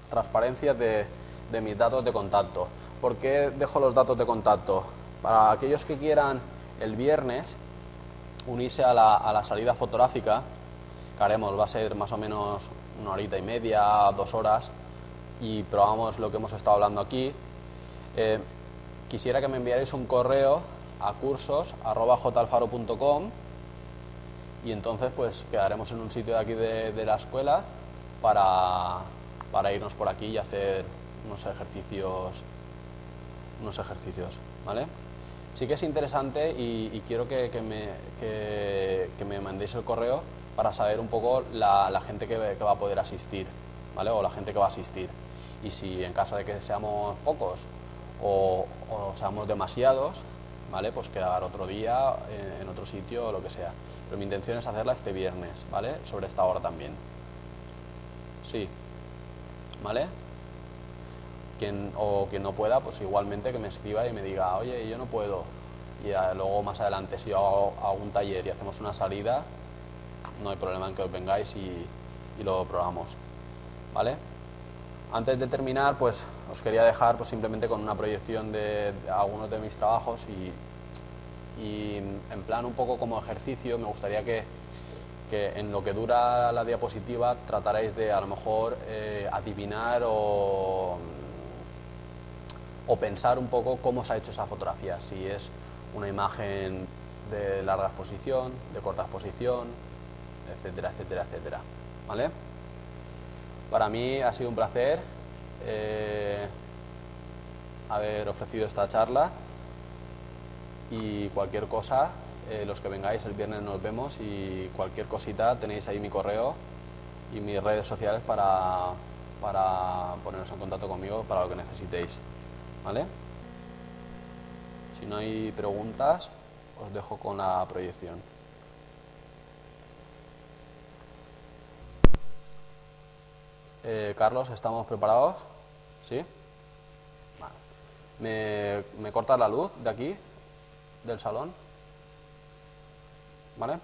transparencia de mis datos de contacto. ¿Por qué dejo los datos de contacto? Para aquellos que quieran el viernes unirse a la salida fotográfica que haremos, va a ser más o menos 1 horita y media, 2 horas, y probamos lo que hemos estado hablando aquí. Quisiera que me enviarais un correo a cursos@jalfaro.com y entonces pues quedaremos en un sitio de aquí de la escuela para irnos por aquí y hacer unos ejercicios, ¿vale? Sí que es interesante y quiero que me mandéis el correo para saber un poco la gente que va a poder asistir, ¿vale? O la gente que va a asistir. Y si en caso de que seamos pocos o seamos demasiados, ¿vale? Pues quedar otro día en otro sitio o lo que sea. Pero mi intención es hacerla este viernes, ¿vale? Sobre esta hora también. Sí, ¿vale? Quien no pueda, pues igualmente que me escriba y me diga, oye, yo no puedo. Y luego más adelante, si yo hago un taller y hacemos una salida, no hay problema en que os vengáis y lo probamos, ¿vale? Antes de terminar, pues os quería dejar pues, simplemente con una proyección de algunos de mis trabajos y en plan un poco como ejercicio me gustaría que en lo que dura la diapositiva trataréis de a lo mejor adivinar o pensar un poco cómo se ha hecho esa fotografía, si es una imagen de larga exposición, de corta exposición, etcétera, etcétera, etcétera, ¿vale? Para mí ha sido un placer haber ofrecido esta charla y cualquier cosa, los que vengáis el viernes nos vemos y cualquier cosita tenéis ahí mi correo y mis redes sociales para poneros en contacto conmigo para lo que necesitéis, ¿vale? Si no hay preguntas, os dejo con la proyección. Carlos, ¿estamos preparados? ¿Sí? Vale. ¿Me cortas la luz de aquí, del salón? ¿Vale?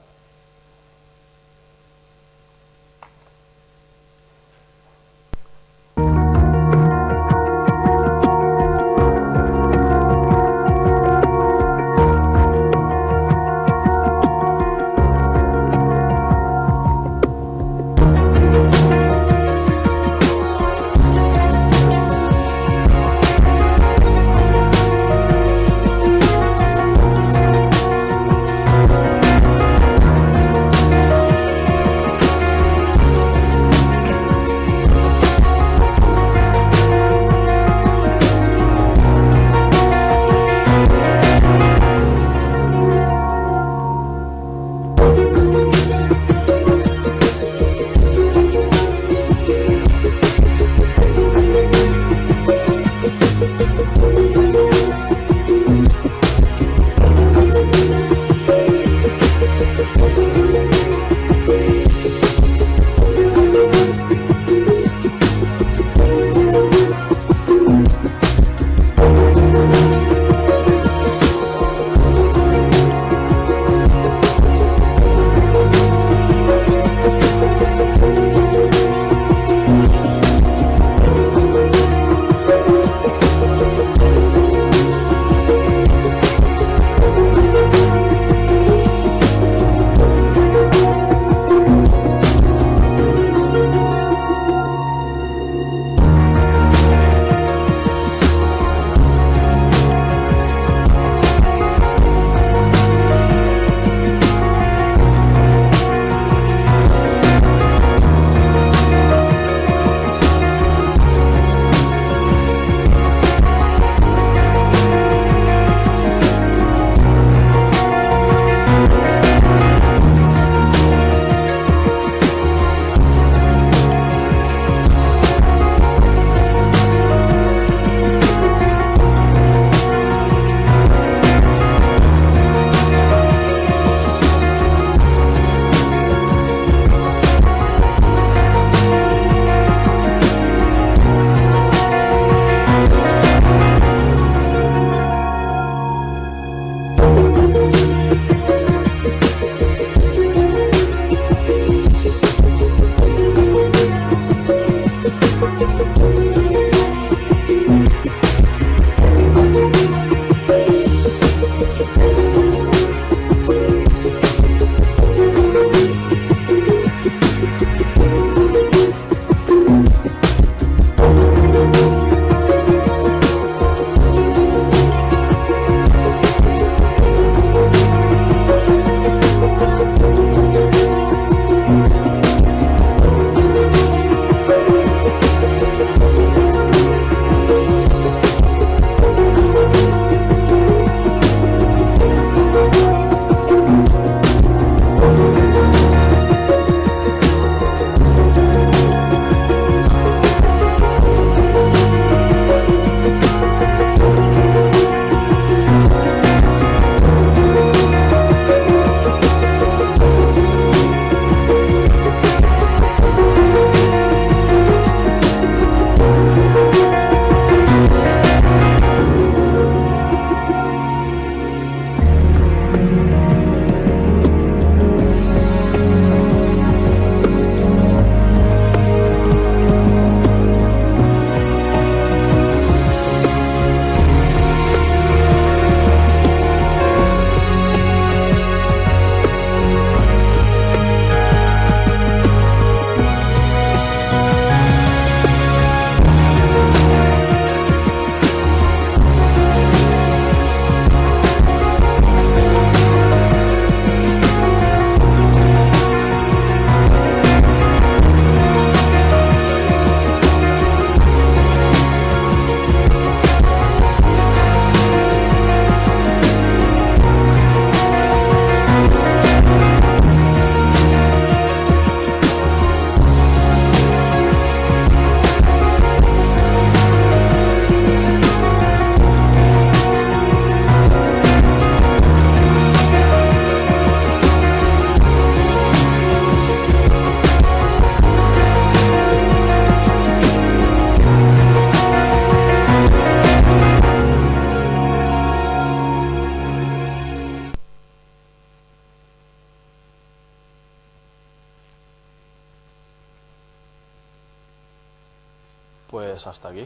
pues hasta aquí.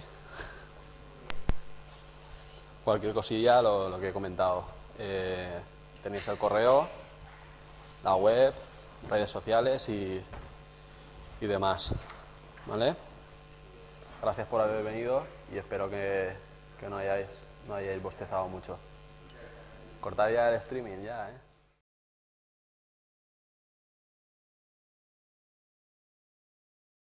Cualquier cosilla, lo que he comentado. Tenéis el correo, la web, redes sociales y demás. ¿Vale? Gracias por haber venido y espero que no hayáis bostezado mucho. Cortar ya el streaming, ya, ¿eh?